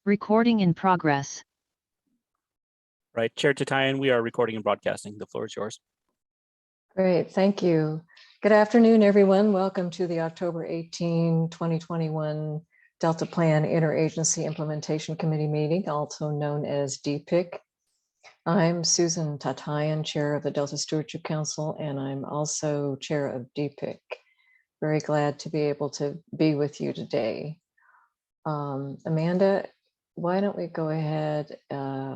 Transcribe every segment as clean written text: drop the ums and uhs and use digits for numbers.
Recording in progress. Right, Chair Tanya, we are recording and broadcasting. The floor is yours. Great, thank you. Good afternoon, everyone. Welcome to the October 18, 2021 Delta Plan Interagency Implementation Committee meeting, also known as DPIIC. I'm Susan Tatayan, Chair of the Delta Stewardship Council, and I'm also Chair of DPIIC. Very glad to be able to be with you today. Amanda, why don't we go ahead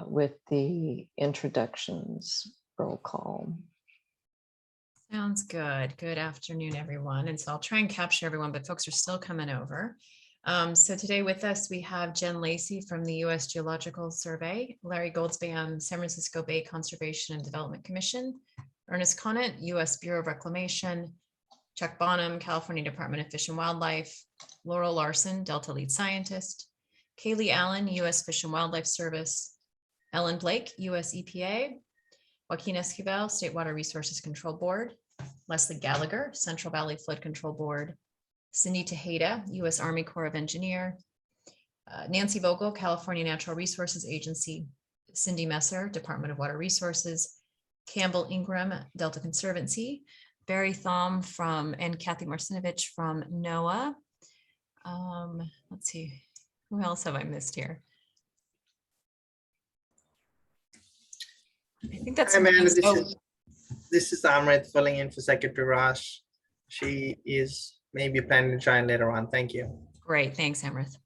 with the introductions roll call. Sounds good. Good afternoon, everyone. And so I'll try and capture everyone, but folks are still coming over. So today with us, we have Jen Lacey from the U.S. Geological Survey, Larry Goldspan, San Francisco Bay Conservation and Development Commission, Ernest Conant, U.S. Bureau of Reclamation, Chuck Bonham, California Department of Fish and Wildlife, Laurel Larson, Delta Lead Scientist, Kaylee Allen, U.S. Fish and Wildlife Service, Ellen Blake, U.S. EPA, Joaquin Esquivel, State Water Resources Control Board, Leslie Gallagher, Central Valley Flood Control Board, Cindy Tejeda, U.S. Army Corps of Engineer, Nancy Vogel, California Natural Resources Agency, Cindy Messer, Department of Water Resources, Campbell Ingram, Delta Conservancy, Barry Thom and Kathy Marcinovich from NOAA. Let's see, who else have I missed here? I think that's. Hi, Amanda, this is Amrit filling in for Secretary Raj. She is maybe planning to join later on. Thank you. Great, thanks, Amrit.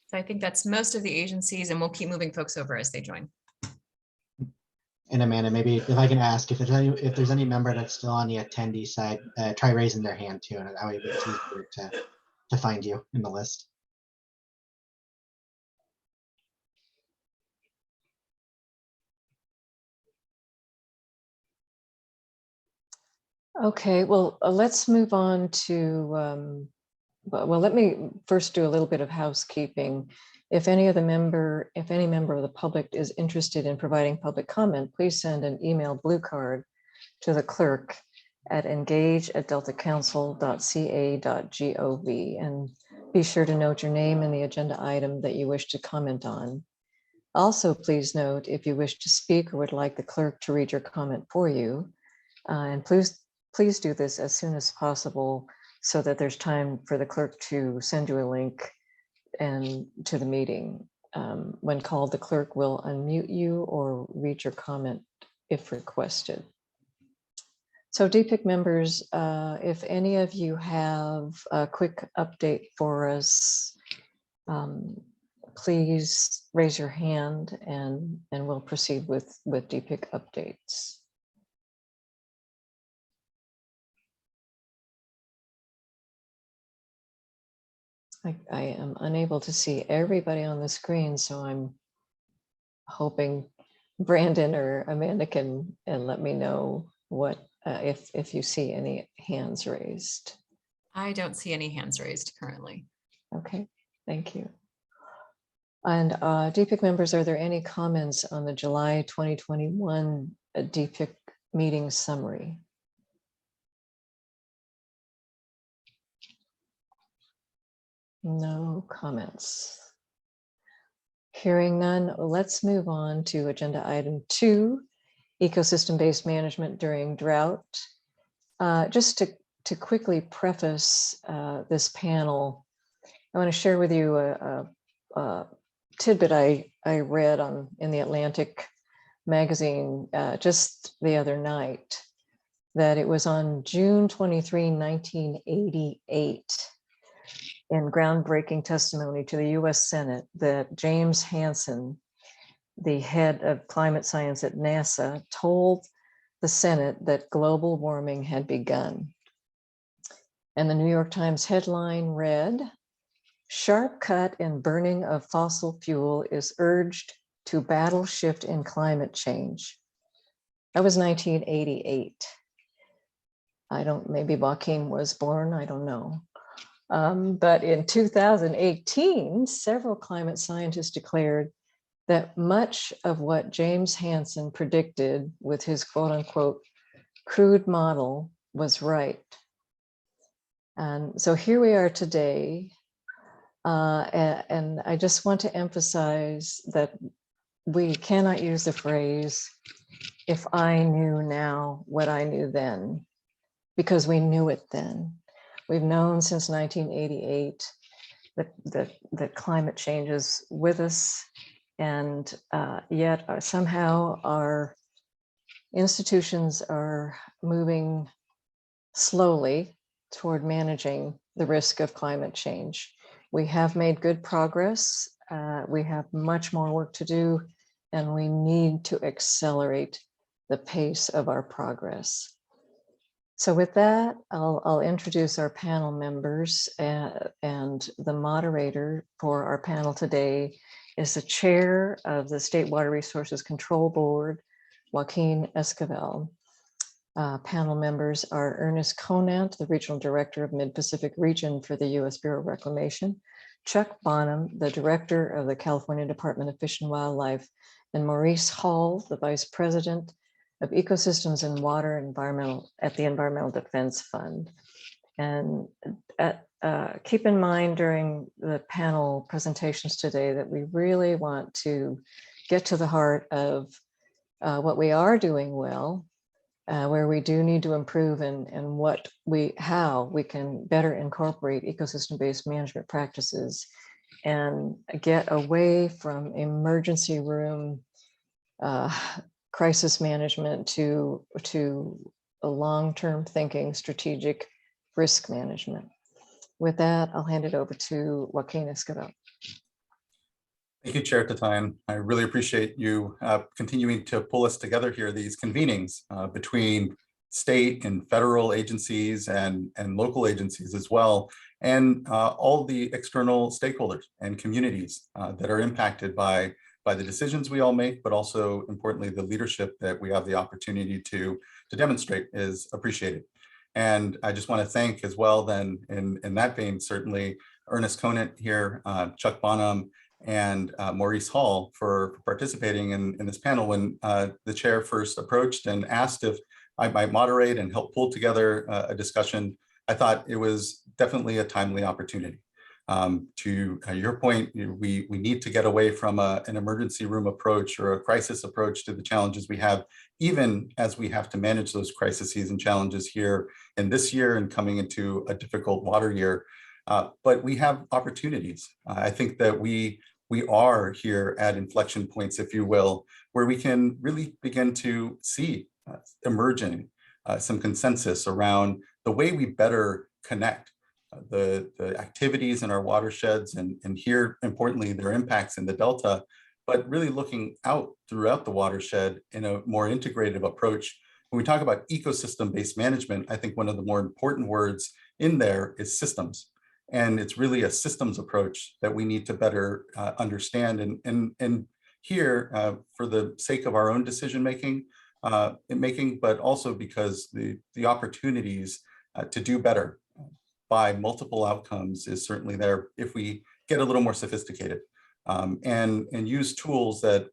So I think that's most of the agencies, and we'll keep moving folks over as they join. And Amanda, maybe if I can ask if there's any member that's still on the attendee side, try raising their hand too, and that way it's easier to find you in the list. Okay, well, let's move on to, well, let me first do a little bit of housekeeping. If any member of the public is interested in providing public comment, please send an email blue card to the clerk at engage@deltacouncil.ca.gov, and be sure to note your name and the agenda item that you wish to comment on. Also, please note if you wish to speak or would like the clerk to read your comment for you, and please do this as soon as possible so that there's time for the clerk to send you a link and to the meeting. When called, the clerk will unmute you or read your comment if requested. So DPIIC members, if any of you have a quick update for us, please raise your hand and we'll proceed with DPIIC updates. I am unable to see everybody on the screen, so I'm hoping Brandon or Amanda can let me know what if you see any hands raised. I don't see any hands raised currently. Okay, thank you. And DPIIC members, are there any comments on the July 2021 DPIIC meeting summary? No comments. Hearing none, let's move on to agenda item 2, ecosystem-based management during drought. Just to quickly preface this panel, I want to share with you a tidbit I read in the Atlantic magazine just the other night, that it was on June 23, 1988, in groundbreaking testimony to the US Senate, that James Hansen, the head of climate science at NASA, told the Senate that global warming had begun. And the New York Times headline read, "Sharp cut in burning of fossil fuel is urged to battle shift in climate change." That was 1988. Maybe Joaquin was born, I don't know. But in 2018, several climate scientists declared that much of what James Hansen predicted with his quote unquote crude model was right. And so here we are today, And I just want to emphasize that we cannot use the phrase, if I knew now what I knew then, because we knew it then. We've known since 1988 that climate change is with us, and yet somehow our institutions are moving slowly toward managing the risk of climate change. We have made good progress. We have much more work to do, and we need to accelerate the pace of our progress. So with that, I'll introduce our panel members, and the moderator for our panel today is the chair of the State Water Resources Control Board, Joaquin Esquivel. Panel members are Ernest Conant, the Regional Director of Mid-Pacific Region for the U.S. Bureau of Reclamation, Chuck Bonham, the Director of the California Department of Fish and Wildlife, and Maurice Hall, the Vice President of Ecosystems and Water at the Environmental Defense Fund. And keep in mind during the panel presentations today that we really want to get to the heart of what we are doing well, where we do need to improve, and how we can better incorporate ecosystem-based management practices and get away from emergency room crisis management to a long-term thinking, strategic risk management. With that, I'll hand it over to Joaquin Esquivel. Thank you, Chair Tanya. I really appreciate you continuing to pull us together here, these convenings between state and federal agencies and local agencies as well, and all the external stakeholders and communities that are impacted by the decisions we all make, but also importantly, the leadership that we have the opportunity to demonstrate is appreciated. And I just want to thank as well then in that vein, certainly Ernest Conant here, Chuck Bonham, and Maurice Hall for participating in this panel. When the chair first approached and asked if I might moderate and help pull together a discussion, I thought it was definitely a timely opportunity. To your point, we need to get away from an emergency room approach or a crisis approach to the challenges we have, even as we have to manage those crises and challenges here in this year and coming into a difficult water year. But we have opportunities. I think that we are here at inflection points, if you will, where we can really begin to see emerging some consensus around the way we better connect the activities in our watersheds and here, importantly, their impacts in the Delta, but really looking out throughout the watershed in a more integrative approach. When we talk about ecosystem-based management, I think one of the more important words in there is systems. And it's really a systems approach that we need to better understand. And here, for the sake of our own decision-making, but also because the opportunities to do better by multiple outcomes is certainly there if we get a little more sophisticated and use tools that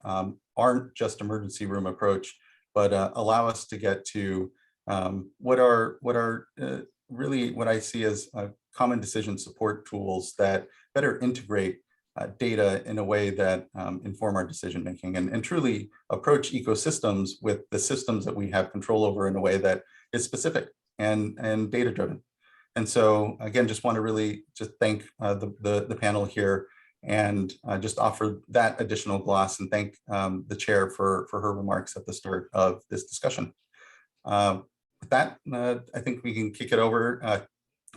aren't just emergency room approach, but allow us to get to what are really what I see as common decision support tools that better integrate data in a way that inform our decision making and truly approach ecosystems with the systems that we have control over in a way that is specific and data driven. And so again, just want to really just thank the panel here and just offer that additional gloss and thank the chair for her remarks at the start of this discussion. With that, I think we can kick it over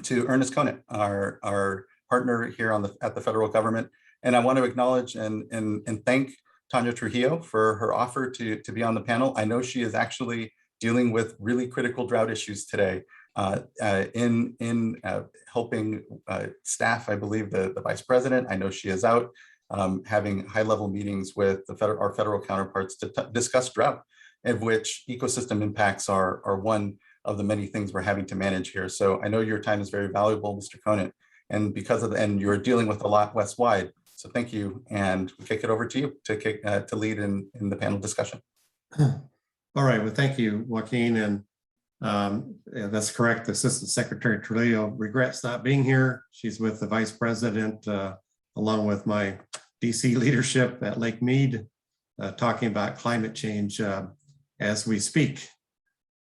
to Ernest Conant, our partner here at the federal government. And I want to acknowledge and thank Tanya Trujillo for her offer to be on the panel. I know she is actually dealing with really critical drought issues today in helping staff, I believe the vice president. I know she is out having high-level meetings with our federal counterparts to discuss drought, of which ecosystem impacts are one of the many things we're having to manage here. So I know your time is very valuable, Mr. Conant, and and you're dealing with a lot West-wide. So thank you, and we kick it over to you to lead in the panel discussion. All right, well, thank you, Joaquin, and Yeah, that's correct. Assistant Secretary Trujillo regrets not being here. She's with the Vice President, along with my DC leadership at Lake Mead, talking about climate change as we speak.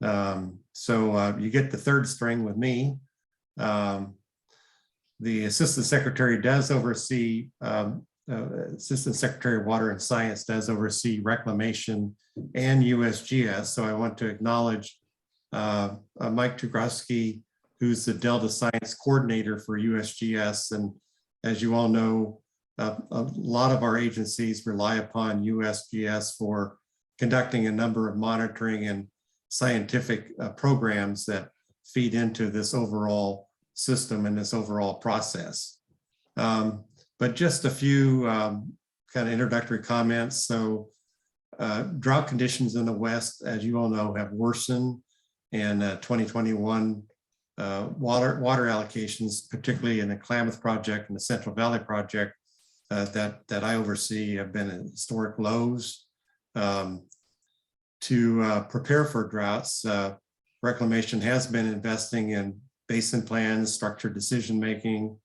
So you get the third string with me. The Assistant Secretary does oversee, Assistant Secretary of Water and Science does oversee reclamation and USGS. So I want to acknowledge Mike Tugrowski, who's the Delta Science Coordinator for USGS. And as you all know, a lot of our agencies rely upon USGS for conducting a number of monitoring and scientific programs that feed into this overall system and this overall process. But just a few kind of introductory comments. So drought conditions in the West, as you all know, have worsened. And 2021 water allocations, particularly in the Klamath Project and the Central Valley Project that I oversee, have been at historic lows. To prepare for droughts, Reclamation has been investing in basin plans, structured decision-making,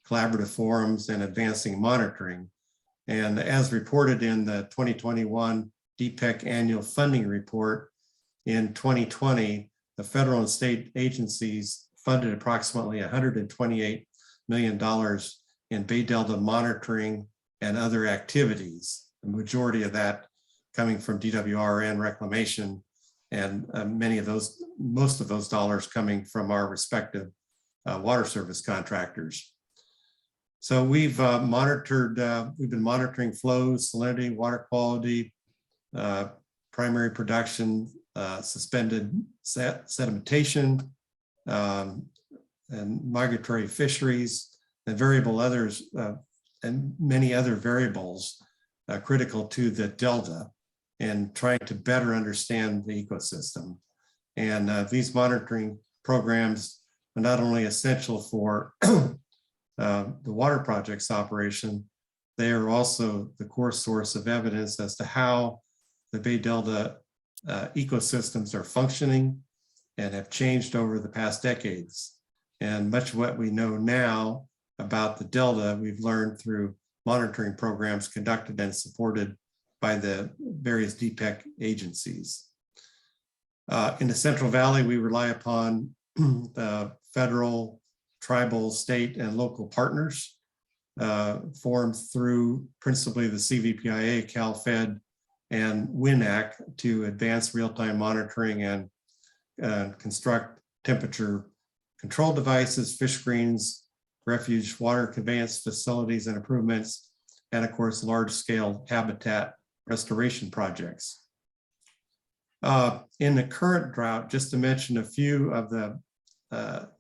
collaborative forums, and advancing monitoring. And as reported in the 2021 DPIIC annual funding report, in 2020, the federal and state agencies funded approximately $128 million in Bay Delta monitoring and other activities. The majority of that coming from DWR and Reclamation, and most of those dollars coming from our respective water service contractors. So we've been monitoring flows, salinity, water quality, primary production, suspended sedimentation, and migratory fisheries, and variable others, and many other variables critical to the Delta, and trying to better understand the ecosystem. And these monitoring programs are not only essential for the water project's operation, they are also the core source of evidence as to how the Bay Delta ecosystems are functioning and have changed over the past decades. And much of what we know now about the Delta, we've learned through monitoring programs conducted and supported by the various DPIIC agencies. In the Central Valley, we rely upon the federal, tribal, state, and local partners formed through principally the CVPIA, CalFed, and WINAC to advance real-time monitoring and construct temperature control devices, fish screens, refuge water conveyance facilities and improvements, and of course, large-scale habitat restoration projects. In the current drought, just to mention a few of the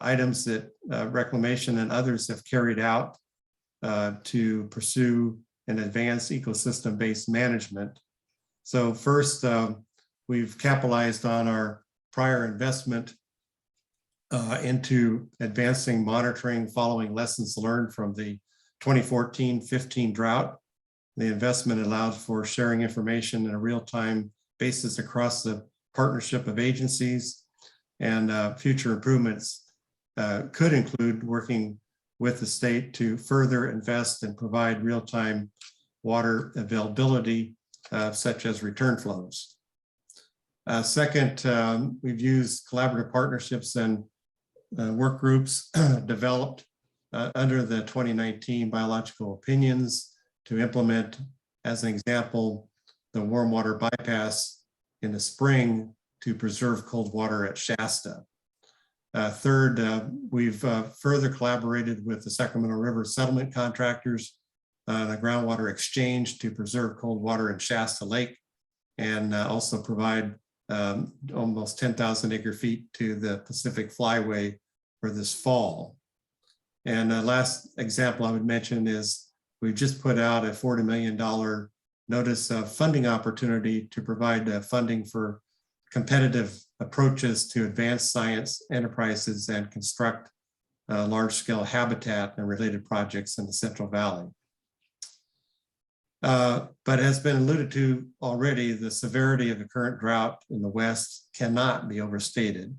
items that Reclamation and others have carried out to pursue and advance ecosystem-based management. So first, we've capitalized on our prior investment into advancing monitoring following lessons learned from the 2014-15 drought. The investment allowed for sharing information in a real-time basis across the partnership of agencies, and future improvements could include working with the state to further invest and provide real-time water availability, such as return flows. Second, we've used collaborative partnerships and work groups developed under the 2019 biological opinions to implement, as an example, the warm water bypass in the spring to preserve cold water at Shasta. Third, we've further collaborated with the Sacramento River settlement contractors on a groundwater exchange to preserve cold water in Shasta Lake, and also provide almost 10,000 acre feet to the Pacific Flyway for this fall. And last example I would mention is we've just put out a $40 million notice of funding opportunity to provide funding for competitive approaches to advanced science enterprises and construct large-scale habitat and related projects in the Central Valley. But as been alluded to already, the severity of the current drought in the West cannot be overstated.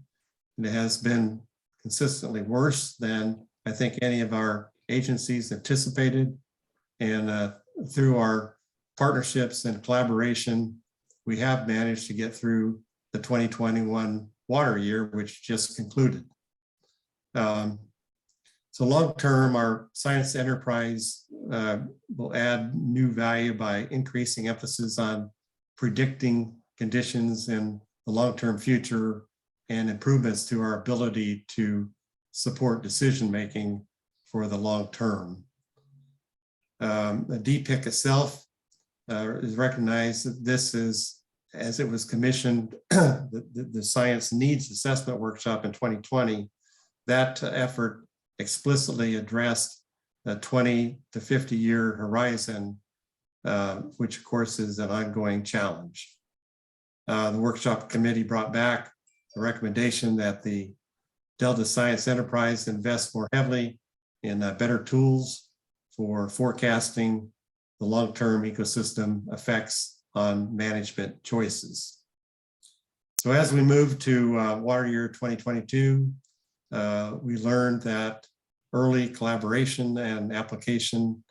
and it has been consistently worse than I think any of our agencies anticipated. And through our partnerships and collaboration, we have managed to get through the 2021 water year, which just concluded. So long-term, our science enterprise will add new value by increasing emphasis on predicting conditions in the long-term future and improvements to our ability to support decision-making for the long term. The DPIIC itself is recognized that this is, as it was commissioned, the Science Needs Assessment Workshop in 2020, that effort explicitly addressed a 20 to 50 year horizon, which of course is an ongoing challenge. The workshop committee brought back a recommendation that the Delta Science Enterprise invest more heavily in better tools for forecasting the long-term ecosystem effects on management choices. So as we move to water year 2022, we learned that early collaboration and application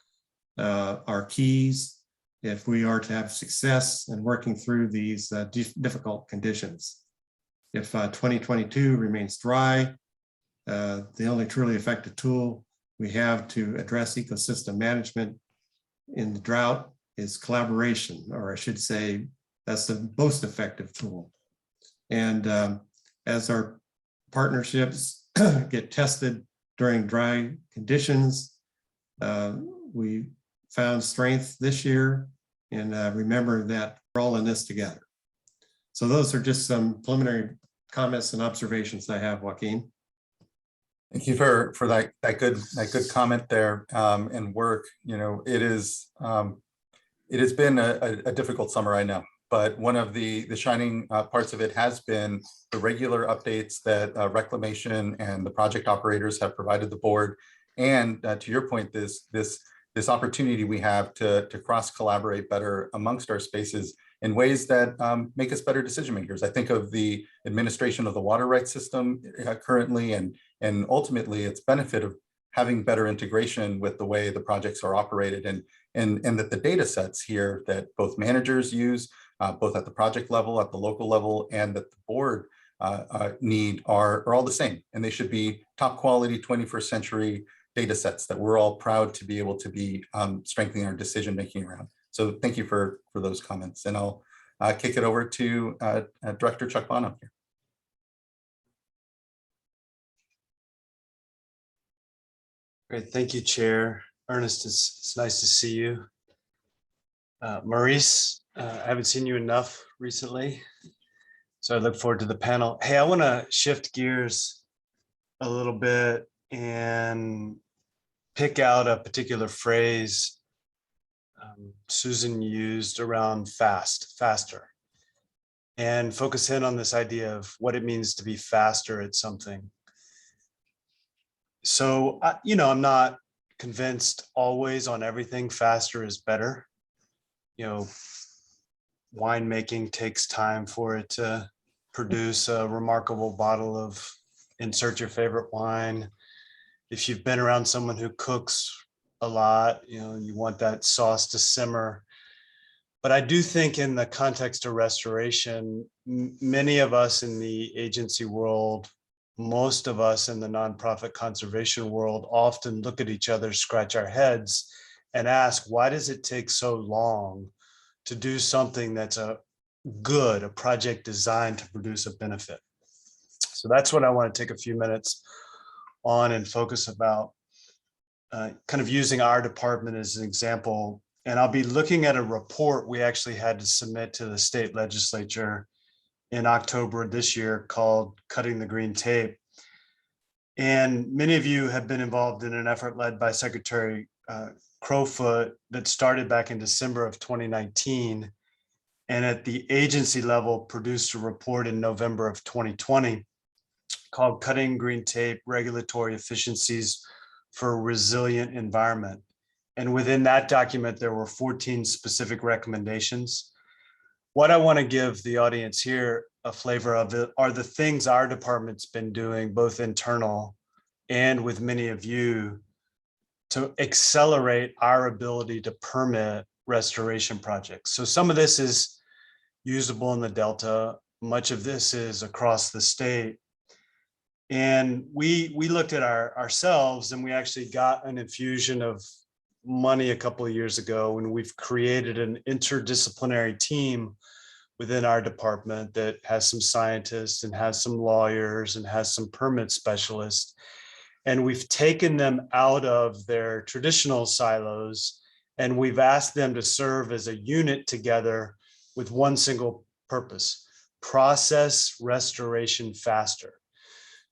are keys if we are to have success in working through these difficult conditions. If 2022 remains dry, the only truly effective tool we have to address ecosystem management in the drought is collaboration, or I should say that's the most effective tool. And as our partnerships get tested during dry conditions, we found strength this year, and remember that we're all in this together. So those are just some preliminary comments and observations I have, Joaquin. Thank you for that good comment there and work. You know, it has been a difficult summer, I know, but one of the shining parts of it has been the regular updates that reclamation and the project operators have provided the board, and to your point, this opportunity we have to cross collaborate better amongst our spaces in ways that make us better decision makers. I think of the administration of the water rights system currently, and ultimately its benefit of having better integration with the way the projects are operated, and that the data sets here that both managers use, both at the project level, at the local level, and that the board need are all the same, and they should be top quality 21st century data sets that we're all proud to be able to be strengthening our decision making around. So thank you for those comments, and I'll kick it over to Director Chuck Bonham here. Great, thank you, Chair. Ernest, it's nice to see you. Maurice, I haven't seen you enough recently, so I look forward to the panel. Hey, I want to shift gears a little bit and pick out a particular phrase Susan used around faster, and focus in on this idea of what it means to be faster at something. So, you know, I'm not convinced always on everything faster is better. You know, winemaking takes time for it to produce a remarkable bottle of insert your favorite wine. If you've been around someone who cooks a lot, you know, you want that sauce to simmer. But I do think in the context of restoration, many of us in the agency world, most of us in the nonprofit conservation world often look at each other, scratch our heads, and ask, why does it take so long to do something that's a project designed to produce a benefit? So that's what I want to take a few minutes on and focus about, kind of using our department as an example. And I'll be looking at a report we actually had to submit to the state legislature in October of this year called Cutting the Green Tape. And many of you have been involved in an effort led by Secretary Crowfoot that started back in December of 2019. And at the agency level produced a report in November of 2020 called Cutting Green Tape, Regulatory Efficiencies for a Resilient Environment. And within that document, there were 14 specific recommendations. What I want to give the audience here a flavor of it are the things our department's been doing, both internal and with many of you, to accelerate our ability to permit restoration projects. So some of this is usable in the Delta. Much of this is across the state. And we looked at ourselves, and we actually got an infusion of money a couple of years ago, and we've created an interdisciplinary team within our department that has some scientists and has some lawyers and has some permit specialists. And we've taken them out of their traditional silos, and we've asked them to serve as a unit together with one single purpose: process restoration faster.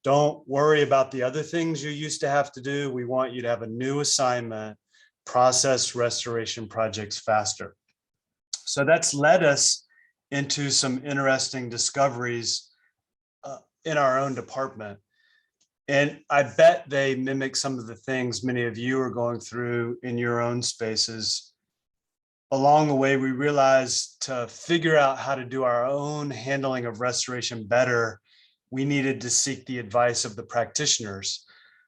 Don't worry about the other things you used to have to do. We want you to have a new assignment: process restoration projects faster. So that's led us into some interesting discoveries in our own department. And I bet they mimic some of the things many of you are going through in your own spaces. Along the way, we realized to figure out how to do our own handling of restoration better, we needed to seek the advice of the practitioners.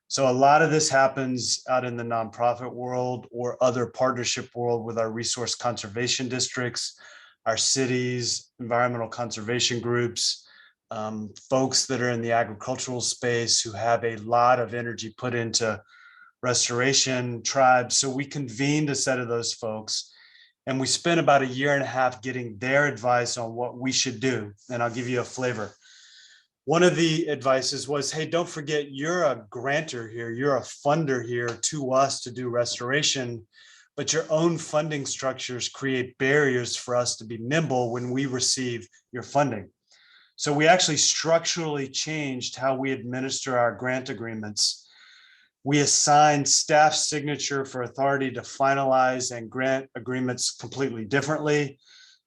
So a lot of this happens out in the nonprofit world or other partnership world with our resource conservation districts, our cities, environmental conservation groups, folks that are in the agricultural space who have a lot of energy put into restoration, tribes. So we convened a set of those folks, and we spent about 1.5 years getting their advice on what we should do. And I'll give you a flavor. One of the advices was, hey, don't forget, you're a grantor here, you're a funder here to us to do restoration, but your own funding structures create barriers for us to be nimble when we receive your funding. So we actually structurally changed how we administer our grant agreements. We assigned staff signature for authority to finalize and grant agreements completely differently.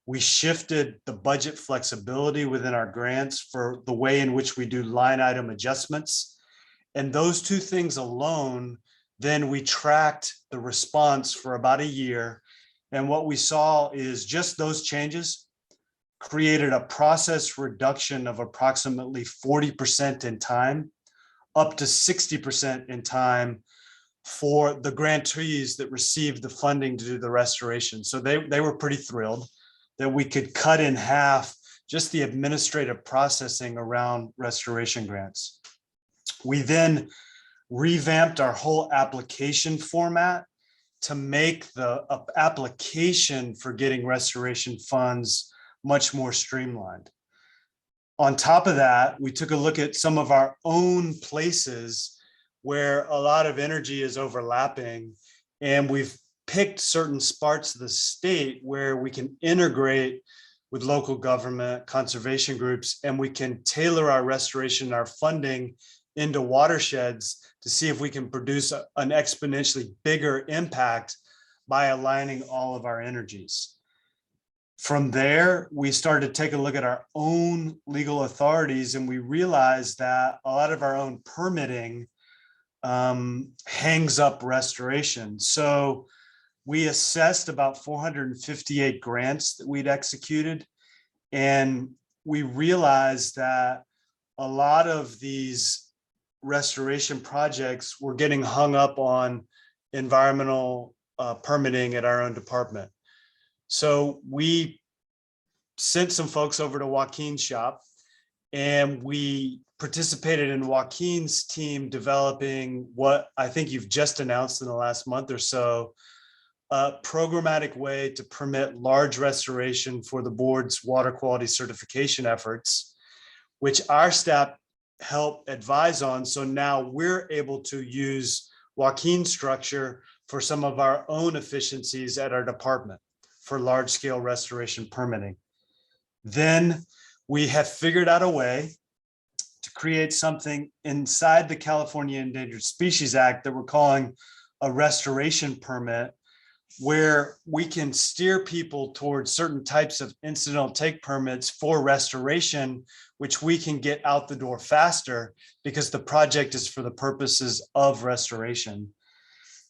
We shifted the budget flexibility within our grants for the way in which we do line item adjustments. And those two things alone, then we tracked the response for about 1 year. And what we saw is just those changes created a process reduction of approximately 40% in time, up to 60% in time for the grantees that received the funding to do the restoration. So they were pretty thrilled that we could cut in half just the administrative processing around restoration grants. We then revamped our whole application format to make the application for getting restoration funds much more streamlined. On top of that, we took a look at some of our own places where a lot of energy is overlapping, and we've picked certain parts of the state where we can integrate with local government, conservation groups, and we can tailor our restoration, our funding into watersheds to see if we can produce an exponentially bigger impact by aligning all of our energies. From there, we started to take a look at our own legal authorities, and we realized that a lot of our own permitting hangs up restoration. So we assessed about 458 grants that we'd executed, and we realized that a lot of these restoration projects were getting hung up on environmental permitting at our own department. So we sent some folks over to Joaquin's shop, and we participated in Joaquin's team developing what I think you've just announced in the last month or so, a programmatic way to permit large restoration for the board's water quality certification efforts, which our staff help advise on. So now we're able to use Joaquin's structure for some of our own efficiencies at our department for large scale restoration permitting. Then we have figured out a way to create something inside the California Endangered Species Act that we're calling a restoration permit, where we can steer people towards certain types of incidental take permits for restoration, which we can get out the door faster because the project is for the purposes of restoration.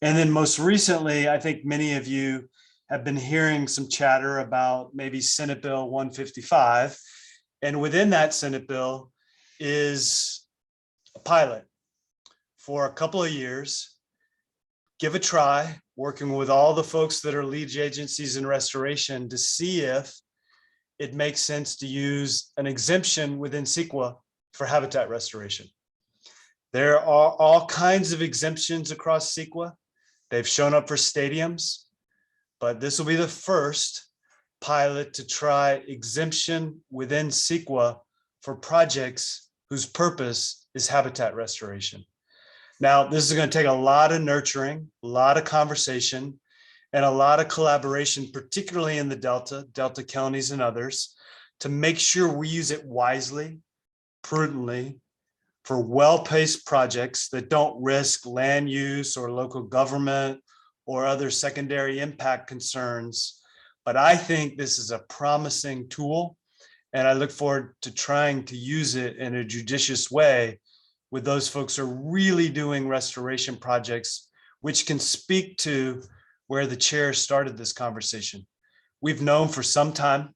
And then most recently, I think many of you have been hearing some chatter about maybe Senate Bill 155. And within that Senate bill is a pilot for a couple of years. Give a try, working with all the folks that are lead agencies in restoration to see if it makes sense to use an exemption within CEQA for habitat restoration. There are all kinds of exemptions across CEQA. They've shown up for stadiums, but this will be the first pilot to try exemption within CEQA for projects whose purpose is habitat restoration. Now, this is going to take a lot of nurturing, a lot of conversation, and a lot of collaboration, particularly in the Delta counties and others, to make sure we use it wisely, prudently, for well-paced projects that don't risk land use or local government or other secondary impact concerns. But I think this is a promising tool, and I look forward to trying to use it in a judicious way with those folks who are really doing restoration projects, which can speak to where the chair started this conversation. We've known for some time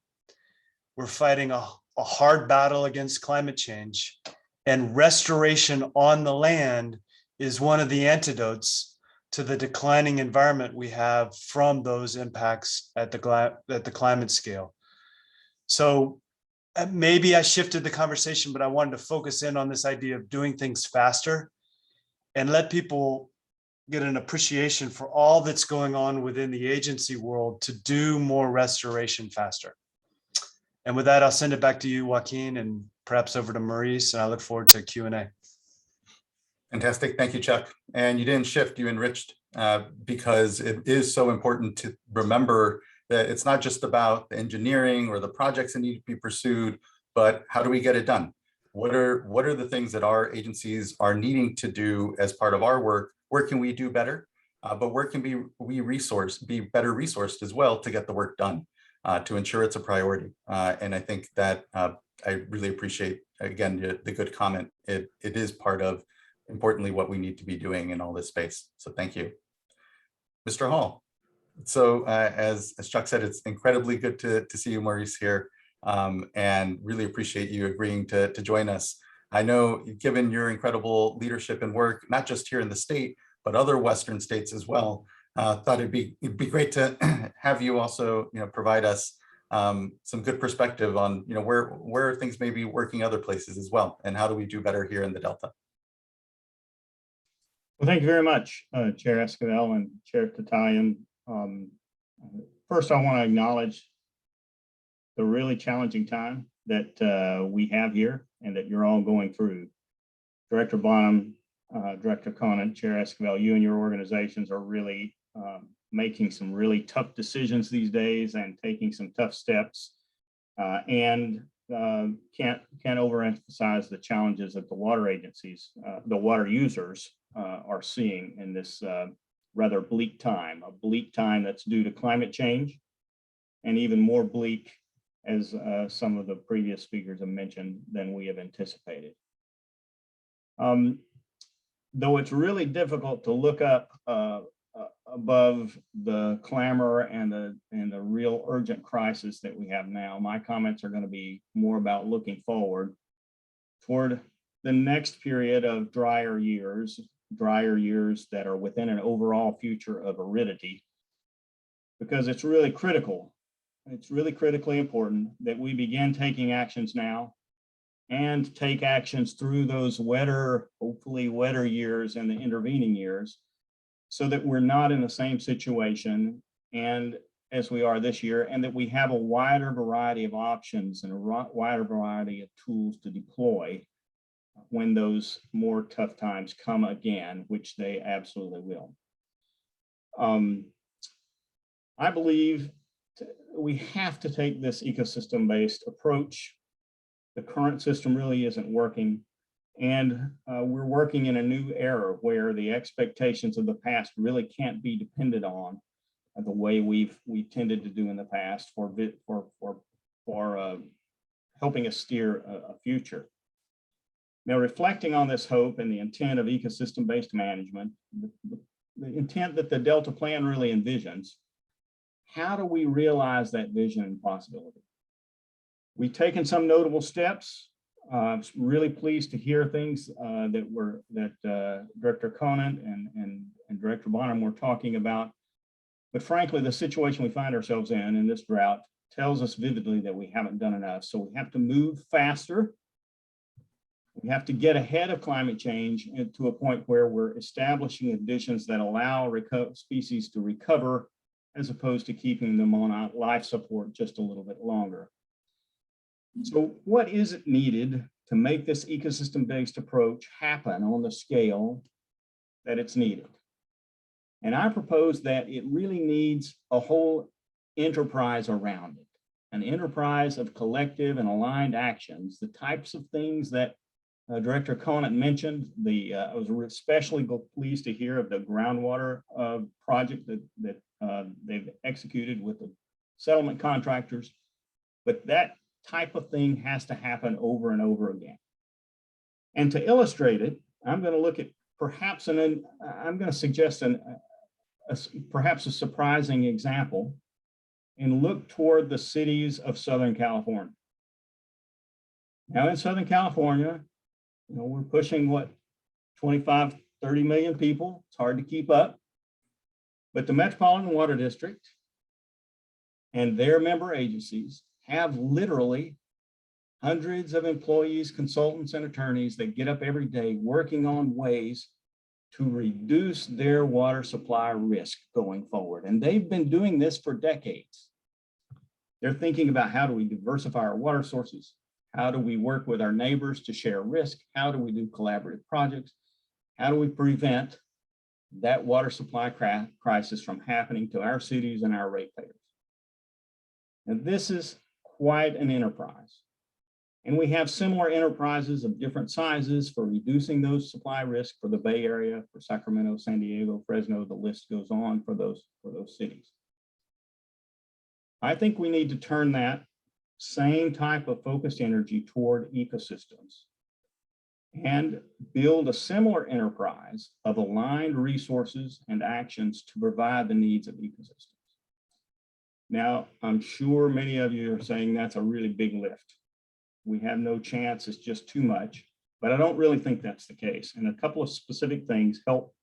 we're fighting a hard battle against climate change, and restoration on the land is one of the antidotes to the declining environment we have from those impacts at the climate scale. So maybe I shifted the conversation, but I wanted to focus in on this idea of doing things faster and let people get an appreciation for all that's going on within the agency world to do more restoration faster. And with that, I'll send it back to you, Joaquin, and perhaps over to Maurice, and I look forward to Q&A. Fantastic. Thank you, Chuck. And you didn't shift, you enriched, because it is so important to remember that it's not just about the engineering or the projects that need to be pursued, but how do we get it done? What are the things that our agencies are needing to do as part of our work? Where can we do better? But where can we be better resourced as well to get the work done, to ensure it's a priority? And I think that I really appreciate, again, the good comment. It is part of, importantly, what we need to be doing in all this space. So thank you. Mr. Hall. So as Chuck said, it's incredibly good to see you, Maurice, here, and really appreciate you agreeing to join us. I know, given your incredible leadership and work, not just here in the state, but other Western states as well, thought it'd be great to have you also, provide us some good perspective on, where things may be working other places as well, and how do we do better here in the Delta. Well, thank you very much, Chair Esquivel and Chair Tanya. First, I want to acknowledge the really challenging time that we have here and that you're all going through. Director Bonham, Director Conan, Chair Esquivel, you and your organizations are really making some really tough decisions these days and taking some tough steps, and can't overemphasize the challenges that the water agencies, the water users are seeing in this rather bleak time, a bleak time that's due to climate change, and even more bleak, as some of the previous speakers have mentioned, than we have anticipated. Though it's really difficult to look up above the clamor and the real urgent crisis that we have now, my comments are going to be more about looking forward toward the next period of drier years that are within an overall future of aridity, because it's really critical. It's really critically important that we begin taking actions now and take actions through those wetter, hopefully wetter years and the intervening years, so that we're not in the same situation and as we are this year, and that we have a wider variety of options and a wider variety of tools to deploy when those more tough times come again, which they absolutely will. I believe we have to take this ecosystem-based approach. The current system really isn't working, and we're working in a new era where the expectations of the past really can't be depended on the way we've tended to do in the past for helping us steer a future. Now, reflecting on this hope and the intent of ecosystem-based management, the intent that the Delta Plan really envisions, how do we realize that vision and possibility? We've taken some notable steps. I'm really pleased to hear things that Director Conant and Director Bonham were talking about. But frankly, the situation we find ourselves in this drought tells us vividly that we haven't done enough. So we have to move faster. We have to get ahead of climate change and to a point where we're establishing conditions that allow species to recover, as opposed to keeping them on life support just a little bit longer. So what is it needed to make this ecosystem-based approach happen on the scale that it's needed? And I propose that it really needs a whole enterprise around it, an enterprise of collective and aligned actions, the types of things that Director Conant mentioned. I was especially pleased to hear of the groundwater project that they've executed with the settlement contractors, but that type of thing has to happen over and over again. And to illustrate it, I'm going to look at perhaps, I'm going to suggest perhaps a surprising example and look toward the cities of Southern California. Now in Southern California, we're pushing what, 25, 30 million people. It's hard to keep up. But the Metropolitan Water District and their member agencies have literally hundreds of employees, consultants, and attorneys that get up every day working on ways to reduce their water supply risk going forward. And they've been doing this for decades. They're thinking about, how do we diversify our water sources? How do we work with our neighbors to share risk? How do we do collaborative projects? How do we prevent that water supply crisis from happening to our cities and our ratepayers? And this is quite an enterprise. And we have similar enterprises of different sizes for reducing those supply risk for the Bay Area, for Sacramento, San Diego, Fresno, the list goes on for those cities. I think we need to turn that same type of focused energy toward ecosystems and build a similar enterprise of aligned resources and actions to provide the needs of ecosystems. Now, I'm sure many of you are saying that's a really big lift. We have no chance, it's just too much, but I don't really think that's the case. And a couple of specific things help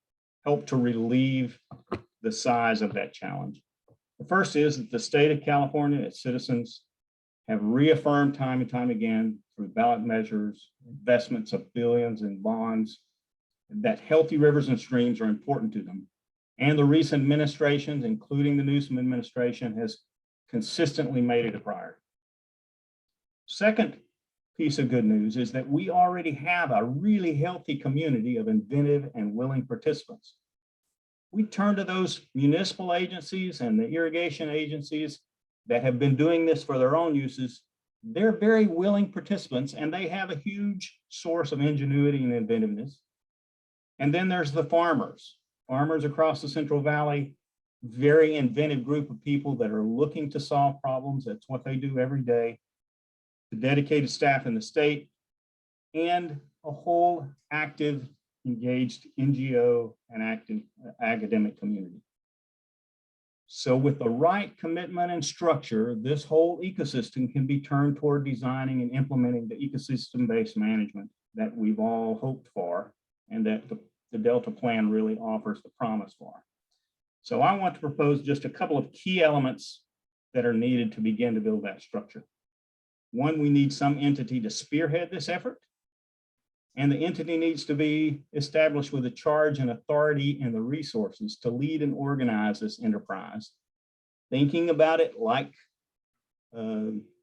to relieve the size of that challenge. The first is that the state of California, its citizens, have reaffirmed time and time again through ballot measures, investments of billions in bonds, that healthy rivers and streams are important to them. And the recent administrations, including the Newsom administration, has consistently made it a priority. Second piece of good news is that we already have a really healthy community of inventive and willing participants. We turn to those municipal agencies and the irrigation agencies that have been doing this for their own uses. They're very willing participants, and they have a huge source of ingenuity and inventiveness. And then there's the farmers across the Central Valley, very inventive group of people that are looking to solve problems. That's what they do every day. The dedicated staff in the state, and a whole active, engaged NGO and active academic community. So with the right commitment and structure, this whole ecosystem can be turned toward designing and implementing the ecosystem-based management that we've all hoped for, and that the Delta Plan really offers the promise for. So I want to propose just a couple of key elements that are needed to begin to build that structure. One, we need some entity to spearhead this effort, and the entity needs to be established with a charge and authority and the resources to lead and organize this enterprise, thinking about it like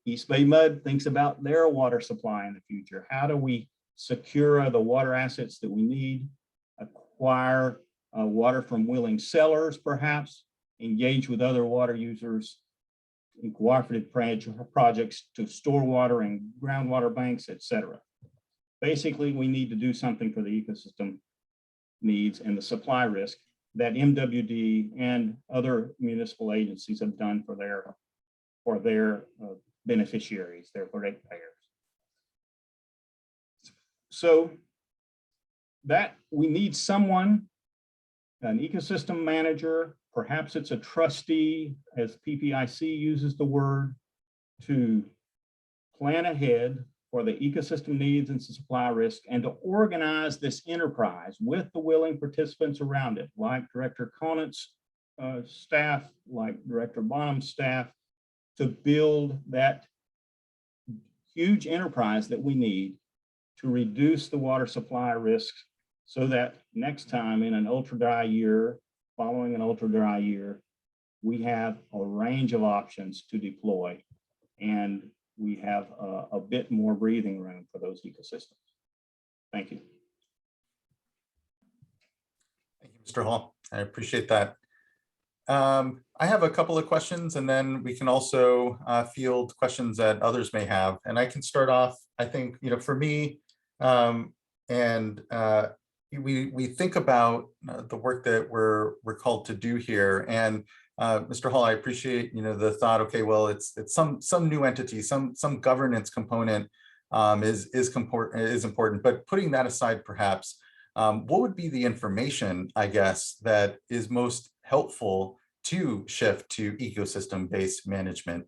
East Bay Mud thinks about their water supply in the future. How do we secure the water assets that we need, acquire water from willing sellers, perhaps, engage with other water users in cooperative projects to store water in groundwater banks, etc. Basically, we need to do something for the ecosystem needs and the supply risk that MWD and other municipal agencies have done for their beneficiaries, their ratepayers. So that we need someone, an ecosystem manager, perhaps it's a trustee, as PPIC uses the word, to plan ahead for the ecosystem needs and supply risk, and to organize this enterprise with the willing participants around it, like Director Conant's staff, like Director Bonham's staff, to build that huge enterprise that we need to reduce the water supply risk, so that next time in an ultra dry year, following an ultra dry year, we have a range of options to deploy, and we have a bit more breathing room for those ecosystems. Thank you. Thank you, Mr. Hall. I appreciate that. I have a couple of questions, and then we can also field questions that others may have. And I can start off, I think, for me, we think about the work that we're called to do here. And Mr. Hall, I appreciate the thought. Okay, well, it's some new entity, some governance component is important. But putting that aside, perhaps, what would be the information, I guess, that is most helpful to shift to ecosystem-based management,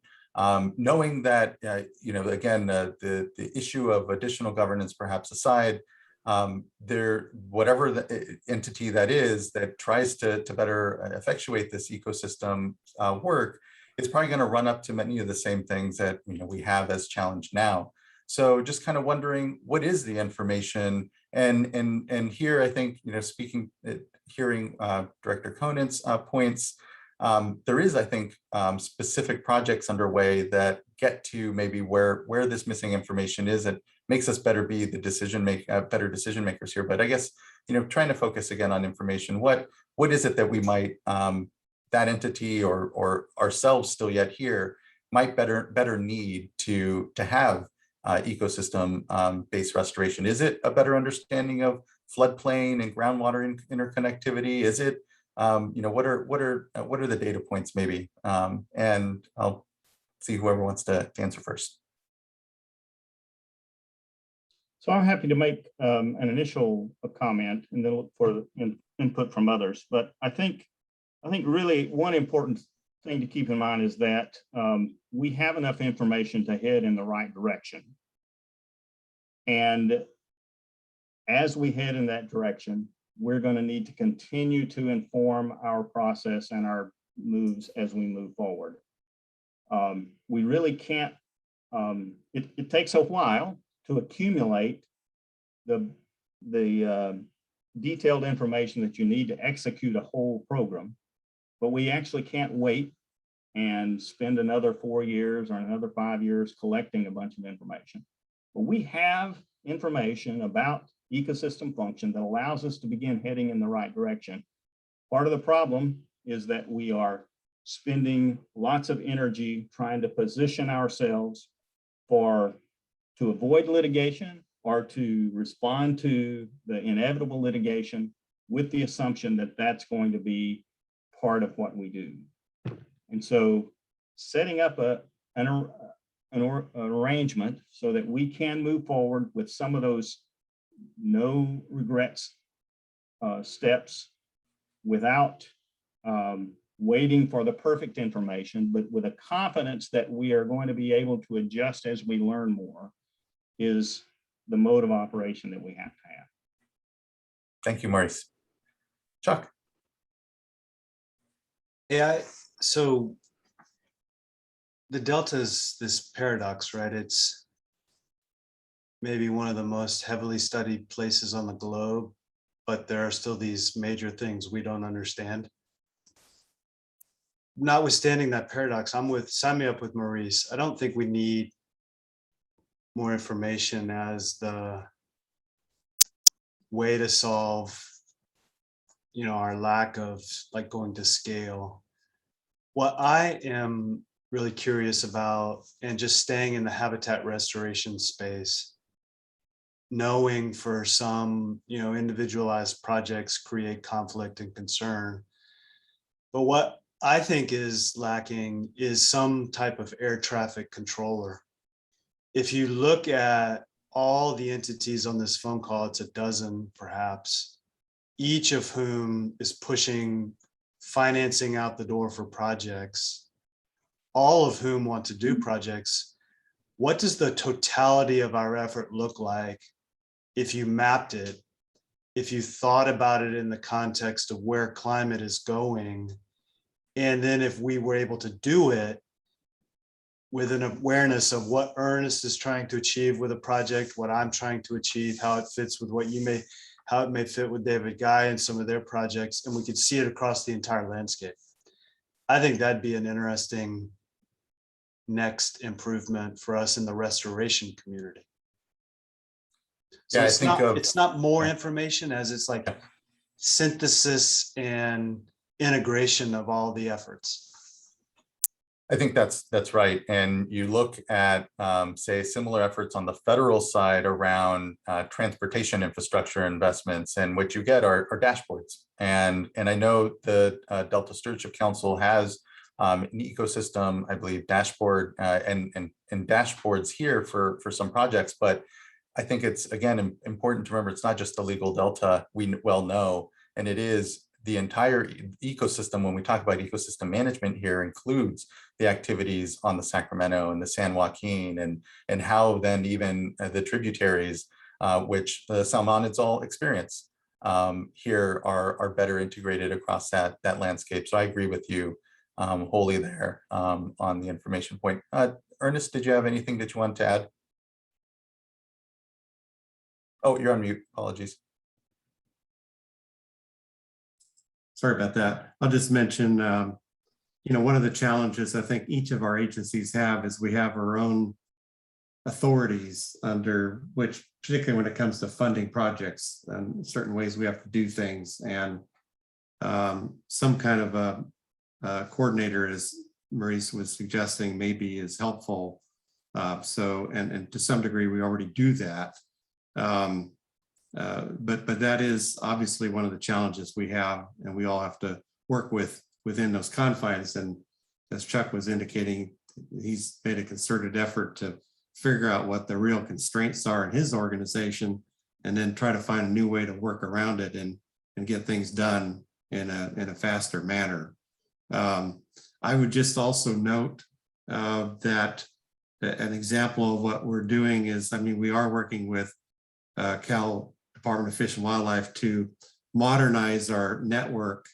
knowing that again, the issue of additional governance perhaps aside, whatever the entity that is that tries to better effectuate this ecosystem work is probably going to run up to many of the same things that we have as challenge now. So just kind of wondering, what is the information? And here, I think, hearing Director Conant's points, there is, I think, specific projects underway that get to maybe where this missing information is. It makes us better be the better decision makers here. But I guess, trying to focus again on information, what is it that we might, that entity or ourselves still yet here might better need to have ecosystem based restoration? Is it a better understanding of floodplain and groundwater interconnectivity? Is it what are the data points maybe? And I'll see whoever wants to answer first. So I'm happy to make an initial comment and then look for input from others. But I think really one important thing to keep in mind is that we have enough information to head in the right direction. And as we head in that direction, we're going to need to continue to inform our process and our moves as we move forward. We really can't, it takes a while to accumulate the detailed information that you need to execute a whole program, but we actually can't wait and spend another 4 years or another 5 years collecting a bunch of information. But we have information about ecosystem function that allows us to begin heading in the right direction. Part of the problem is that we are spending lots of energy trying to position ourselves to avoid litigation or to respond to the inevitable litigation with the assumption that that's going to be part of what we do. And so setting up an arrangement so that we can move forward with some of those no regrets steps without waiting for the perfect information, but with a confidence that we are going to be able to adjust as we learn more, is the mode of operation that we have to have. Thank you, Maurice. Chuck. Yeah, so the delta is this paradox, right? It's maybe one of the most heavily studied places on the globe, but there are still these major things we don't understand. Notwithstanding that paradox, sign me up with Maurice. I don't think we need more information as the way to solve, our lack of going to scale. What I am really curious about, and just staying in the habitat restoration space, knowing for some, individualized projects create conflict and concern. But what I think is lacking is some type of air traffic controller. If you look at all the entities on this phone call, it's a dozen perhaps, each of whom is pushing financing out the door for projects, all of whom want to do projects, what does the totality of our effort look like if you mapped it, if you thought about it in the context of where climate is going, and then if we were able to do it with an awareness of what Ernest is trying to achieve with a project, what I'm trying to achieve, how it fits with how it may fit with David Guy and some of their projects, and we could see it across the entire landscape. I think that'd be an interesting next improvement for us in the restoration community. So Yeah, I it's think it's not more information as it's like synthesis and integration of all the efforts. I think that's right. And you look at, say, similar efforts on the federal side around transportation infrastructure investments, and what you get are dashboards. And I know the Delta Stewardship Council has an ecosystem, I believe, dashboard and dashboards here for some projects. But I think it's, again, important to remember it's not just the legal Delta, we well know, and it is the entire ecosystem. When we talk about ecosystem management here, includes the activities on the Sacramento and the San Joaquin, and how then even the tributaries, which the Salmonids all experience here, are better integrated across that landscape. So I agree with you wholly there on the information point. Ernest, did you have anything that you want to add? Oh, you're on mute. Apologies. Sorry about that. I'll just mention, one of the challenges I think each of our agencies have is we have our own authorities under which, particularly when it comes to funding projects, and certain ways we have to do things, and some kind of a coordinator, as Maurice was suggesting, maybe is helpful. And to some degree, we already do that. But that is obviously one of the challenges we have, and we all have to work within those confines. And as Chuck was indicating, he's made a concerted effort to figure out what the real constraints are in his organization, and then try to find a new way to work around it and get things done in a faster manner. I would just also note that an example of what we're doing is, we are working with Cal Department of Fish and Wildlife to modernize our network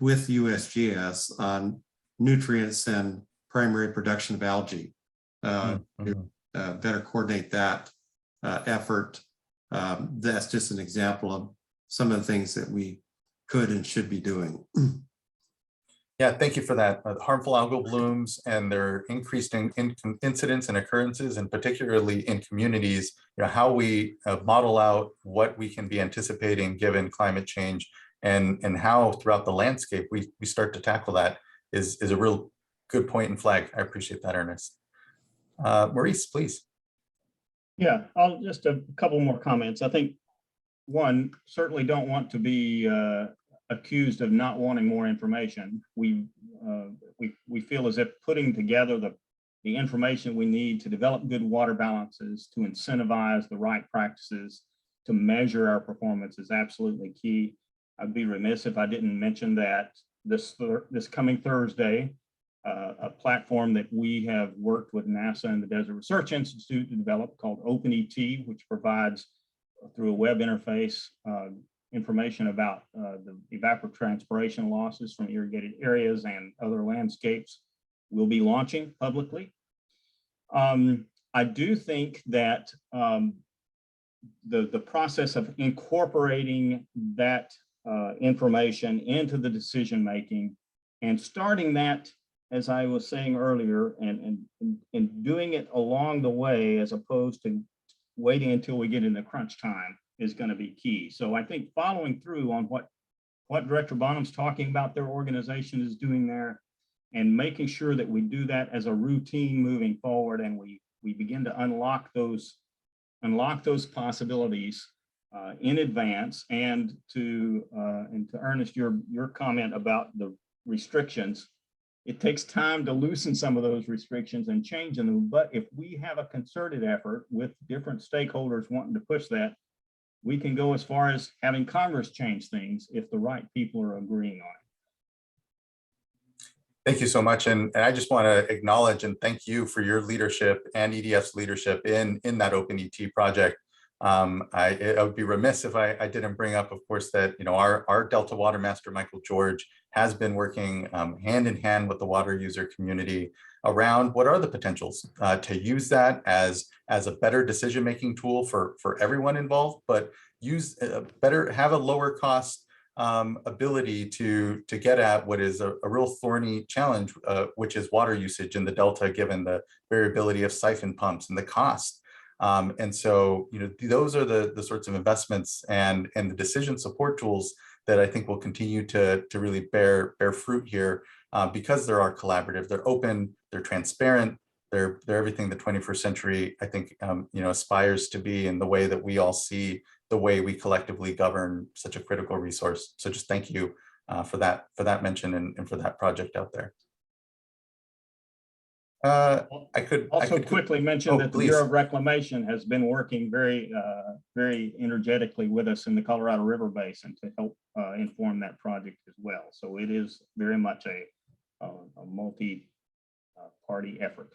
with USGS on nutrients and primary production of algae to better coordinate that effort. That's just an example of some of the things that we could and should be doing. Yeah, thank you for that. Harmful algal blooms and their increased incidents and occurrences, and particularly in communities, how we model out what we can be anticipating given climate change, and how throughout the landscape we start to tackle that is a real good point and flag. I appreciate that, Ernest. Maurice, please. Yeah, I'll just a couple more comments. I think, one, certainly don't want to be accused of not wanting more information. We feel as if putting together the information we need to develop good water balances, to incentivize the right practices, to measure our performance is absolutely key. I'd be remiss if I didn't mention that this coming Thursday, a platform that we have worked with NASA and the Desert Research Institute to develop, called OpenET, which provides through a web interface information about the evapotranspiration losses from irrigated areas and other landscapes, will be launching publicly. I do think that the process of incorporating that information into the decision making, and starting that, as I was saying earlier, and doing it along the way, as opposed to waiting until we get into crunch time, is going to be key. So I think following through on what Director Bonham's talking about their organization is doing there, and making sure that we do that as a routine moving forward, and we begin to unlock those possibilities in advance. And to Ernest, your comment about the restrictions, it takes time to loosen some of those restrictions and change them. But if we have a concerted effort with different stakeholders wanting to push that, we can go as far as having Congress change things if the right people are agreeing on it. Thank you so much. And I just want to acknowledge and thank you for your leadership and EDF's leadership in that Open ET project. I would be remiss if I didn't bring up, of course, that our Delta Water Master, Michael George, has been working hand in hand with the water user community around what are the potentials to use that as a better decision-making tool for everyone involved, but have a lower cost ability to get at what is a real thorny challenge, which is water usage in the Delta, given the variability of siphon pumps and the cost. And so, those are the sorts of investments and the decision support tools that I think will continue to really bear fruit here, because they are collaborative, they're open, they're transparent, they're everything the 21st century, I think, aspires to be, in the way that we all see the way we collectively govern such a critical resource. So just thank you for that mention and for that project out there. I could quickly mention that the Bureau of Reclamation has been working very energetically with us in the Colorado River Basin to help inform that project as well. So it is very much a multi-party effort.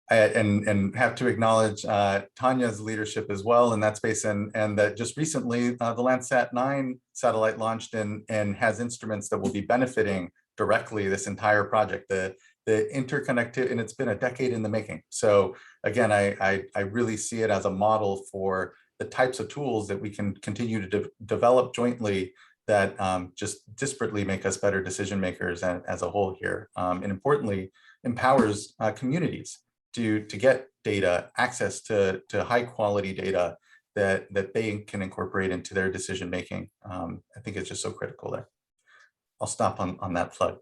And have to acknowledge Tanya's leadership as well in that space, and that just recently the Landsat 9 satellite launched and has instruments that will be benefiting directly this entire project, the interconnectivity, and it's been a decade in the making. So again, I really see it as a model for the types of tools that we can continue to develop jointly that just disparately make us better decision makers as a whole here, and importantly empowers communities to get data, access to high quality data that they can incorporate into their decision making. I think it's just so critical there. I'll stop on that plug.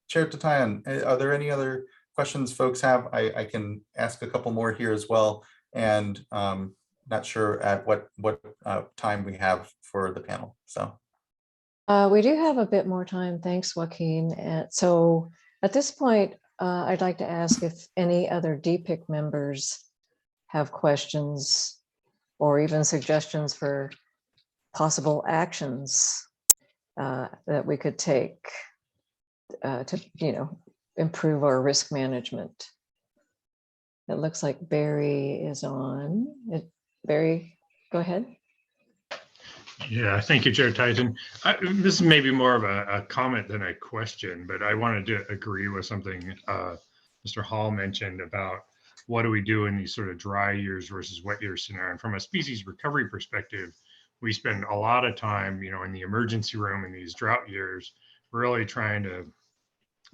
Chair Tanya, are there any other questions folks have? I can ask a couple more here as well, and not sure at what time we have for the panel. So we do have a bit more time. Thanks, Joaquin. So at this point, I'd like to ask if any other DPIIC members have questions or even suggestions for possible actions that we could take to, improve our risk management. It looks like Barry is on. Barry, go ahead. Yeah, thank you, Chair Tyson. This is maybe more of a comment than a question, but I wanted to agree with something Mr. Hall mentioned about what do we do in these sort of dry years versus wet year scenario. And from a species recovery perspective, we spend a lot of time, in the emergency room in these drought years, really trying to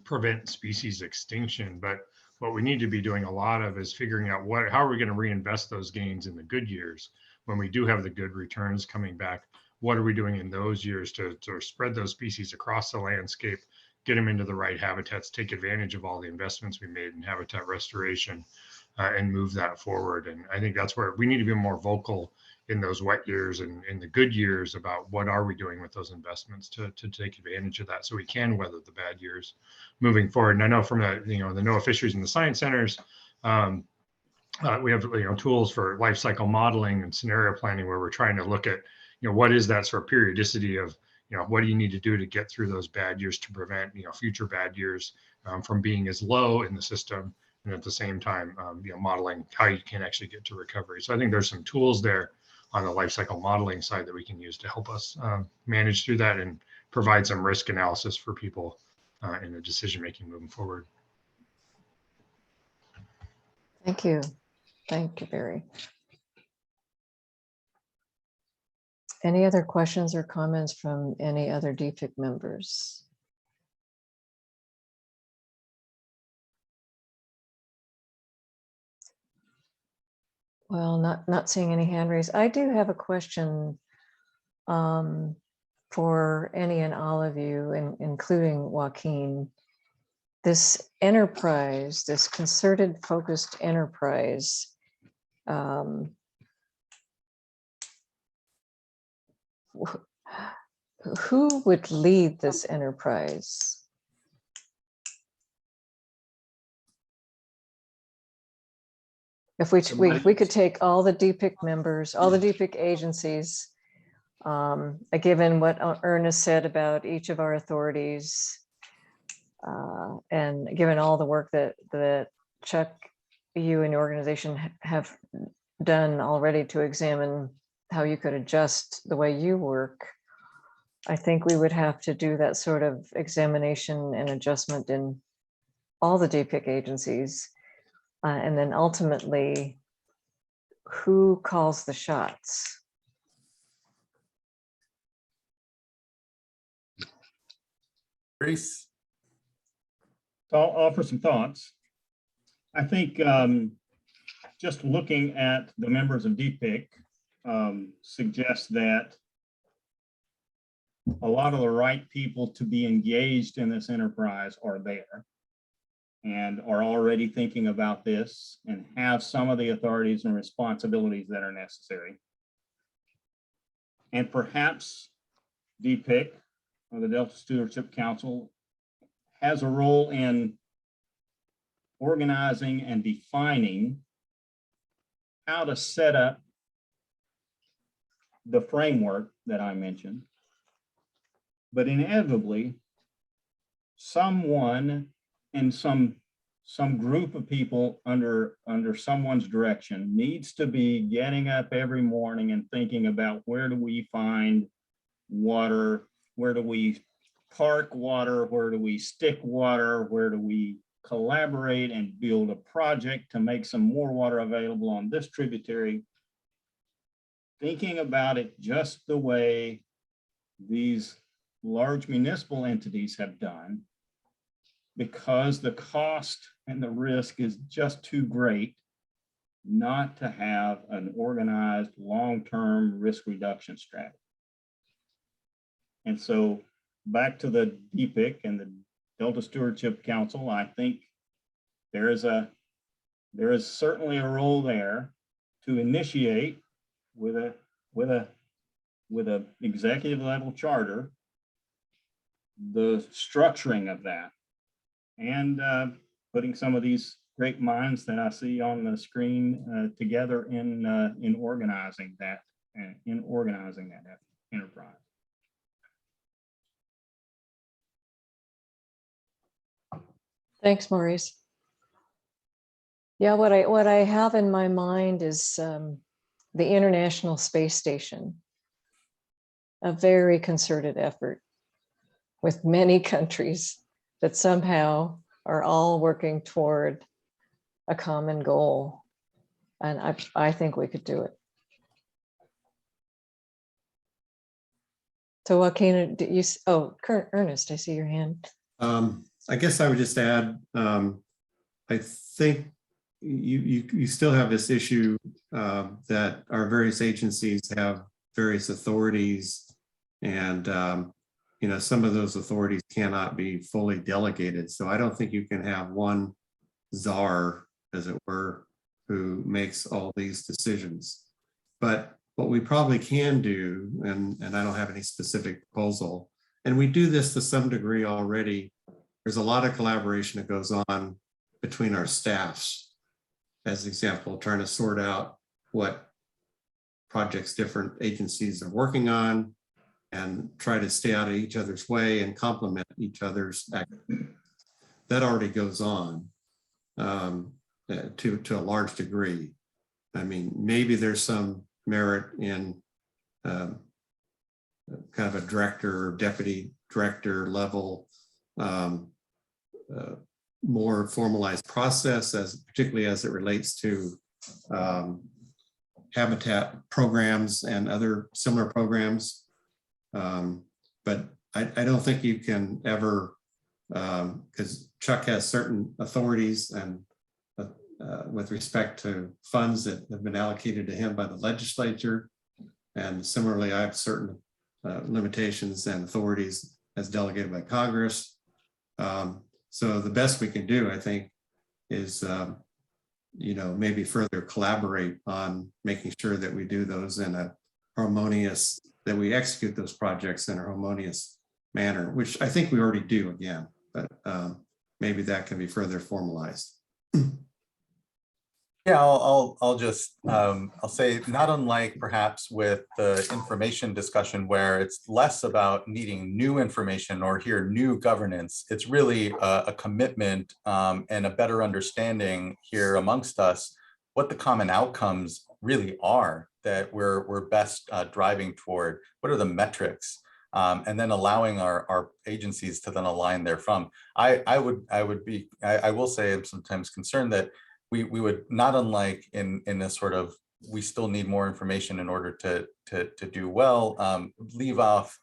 prevent species extinction. But what we need to be doing a lot of is figuring out how are we going to reinvest those gains in the good years when we do have the good returns coming back. What are we doing in those years to sort of spread those species across the landscape, get them into the right habitats, take advantage of all the investments we made in habitat restoration, and move that forward. And I think that's where we need to be more vocal in those wet years and in the good years about what are we doing with those investments to take advantage of that so we can weather the bad years moving forward. And I know from the NOAA Fisheries and the Science Centers, we have tools for life cycle modeling and scenario planning where we're trying to look at what is that sort of periodicity of what do you need to do to get through those bad years to prevent future bad years from being as low in the system, and at the same time modeling how you can actually get to recovery. So I think there's some tools there on the life cycle modeling side that we can use to help us manage through that and provide some risk analysis for people in the decision making moving forward. Thank you. Thank you, Barry. Any other questions or comments from any other DPIIC members? Well, not seeing any hand raised. I do have a question for any and all of you, including Joaquin. This enterprise, this concerted, focused enterprise, who would lead this enterprise? If we could take all the DPIIC members, all the DPIIC agencies, given what Ernest said about each of our authorities, And given all the work that Chuck, you and your organization have done already to examine how you could adjust the way you work, I think we would have to do that sort of examination and adjustment in all the DPIIC agencies. And then ultimately, who calls the shots? Maurice? So I'll offer some thoughts. I think just looking at the members of DPIIC suggests that a lot of the right people to be engaged in this enterprise are there and are already thinking about this and have some of the authorities and responsibilities that are necessary. And perhaps DPIIC, or the Delta Stewardship Council, has a role in organizing and defining how to set up the framework that I mentioned. But inevitably, someone and some group of people under someone's direction needs to be getting up every morning and thinking about, where do we find water? Where do we park water? Where do we stick water? Where do we collaborate and build a project to make some more water available on this tributary? Thinking about it just the way these large municipal entities have done, because the cost and the risk is just too great not to have an organized long-term risk reduction strategy. And so back to the DPIIC and the Delta Stewardship Council, I think there is certainly a role there to initiate with a executive level charter the structuring of that, and putting some of these great minds that I see on the screen together in organizing that enterprise. Thanks, Maurice. Yeah, what I have in my mind is the International Space Station, a very concerted effort with many countries that somehow are all working toward a common goal. And I think we could do it. So Joaquin, Ernest, I see your hand. I guess I would just add, I think you still have this issue that our various agencies have various authorities, and some of those authorities cannot be fully delegated. So I don't think you can have one czar, as it were, who makes all these decisions. But what we probably can do, and I don't have any specific proposal, and we do this to some degree already, there's a lot of collaboration that goes on between our staffs. As an example, trying to sort out what projects different agencies are working on and try to stay out of each other's way and complement each other's activities. That already goes on to a large degree. I mean, maybe there's some merit in kind of a director or deputy director level more formalized process, particularly as it relates to habitat programs and other similar programs. But I don't think you can ever, because Chuck has certain authorities and with respect to funds that have been allocated to him by the legislature. And similarly, I have certain limitations and authorities as delegated by Congress. So the best we can do, I think, is maybe further collaborate on making sure that we do those in a harmonious, that we execute those projects in a harmonious manner, which I think we already do again, but maybe that can be further formalized. Yeah, I'll just, I'll say not unlike perhaps with the information discussion where it's less about needing new information or here new governance. It's really a commitment and a better understanding here amongst us what the common outcomes really are that we're best driving toward. What are the metrics? And then allowing our agencies to then align therefrom. I will say I'm sometimes concerned that we would not unlike in this sort of, we still need more information in order to do well, leave off,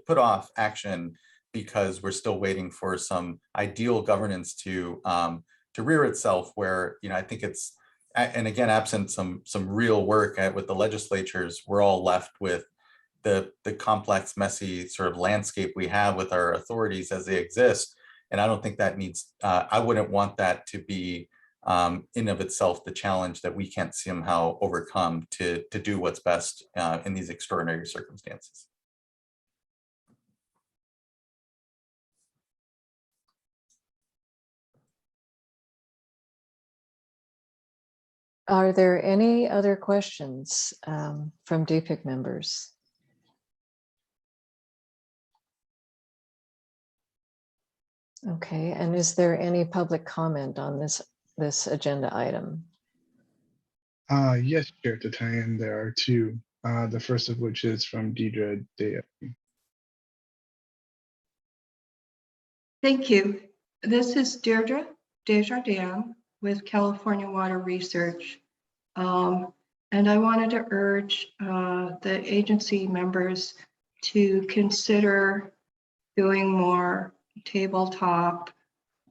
put off action because we're still waiting for some ideal governance to rear itself where, I think it's, and again, absent some real work with the legislatures, we're all left with the complex, messy sort of landscape we have with our authorities as they exist. And I don't think that needs, I wouldn't want that to be in of itself the challenge that we can't somehow overcome to do what's best in these extraordinary circumstances. Are there any other questions from DPIIC members? Okay, and is there any public comment on this agenda item? Yes, Chair Tanya, there are two. The first of which is from Deidre Day. Thank you. This is Deirdre Desjardins with California Water Research. And I wanted to urge the agency members to consider doing more tabletop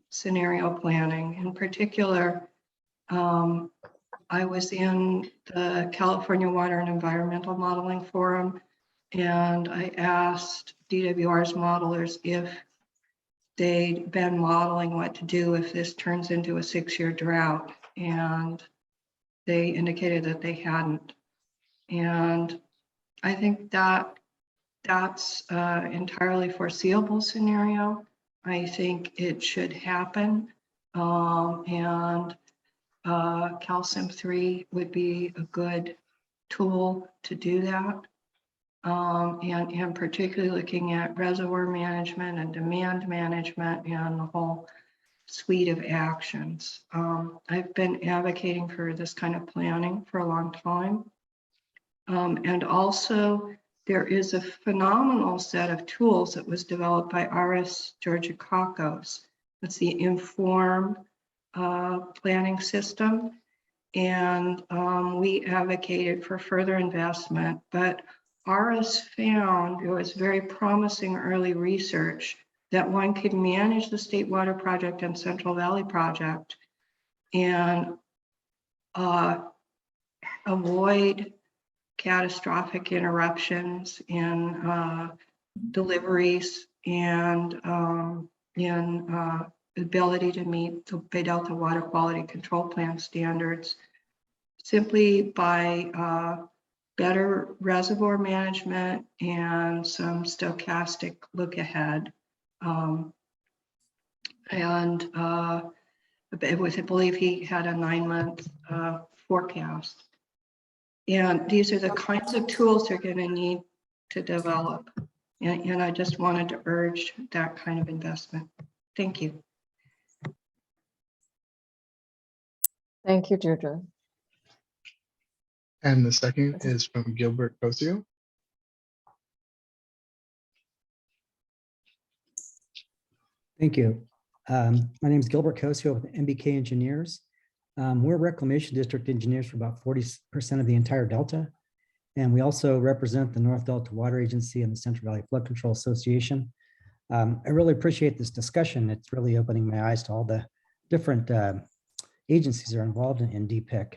scenario planning. In particular, I was in the California Water and Environmental Modeling Forum, and I asked DWR's modelers if they'd been modeling what to do if this turns into a 6-year drought, and they indicated that they hadn't. And I think that that's entirely foreseeable scenario. I think it should happen, and Calcium 3 would be a good tool to do that. And particularly looking at reservoir management and demand management and the whole suite of actions. I've been advocating for this kind of planning for a long time. And also there is a phenomenal set of tools that was developed by Aris Georgakakos. It's the Inform planning system. And we advocated for further investment, but Aris found it was very promising early research that one could manage the State Water Project and Central Valley Project and avoid catastrophic interruptions in deliveries and in ability to meet the Bay Delta Water Quality Control Plan standards simply by better reservoir management and some stochastic look ahead. And I believe he had a 9-month forecast. And these are the kinds of tools they're going to need to develop. And I just wanted to urge that kind of investment. Thank you. Thank you, Deirdre. And the second is from Gilbert Cosio. Thank you. My name is Gilbert Cosio with MBK Engineers. We're reclamation district engineers for about 40% of the entire Delta. And we also represent the North Delta Water Agency and the Central Valley Flood Control Association. I really appreciate this discussion. It's really opening my eyes to all the different agencies that are involved in DPIIC.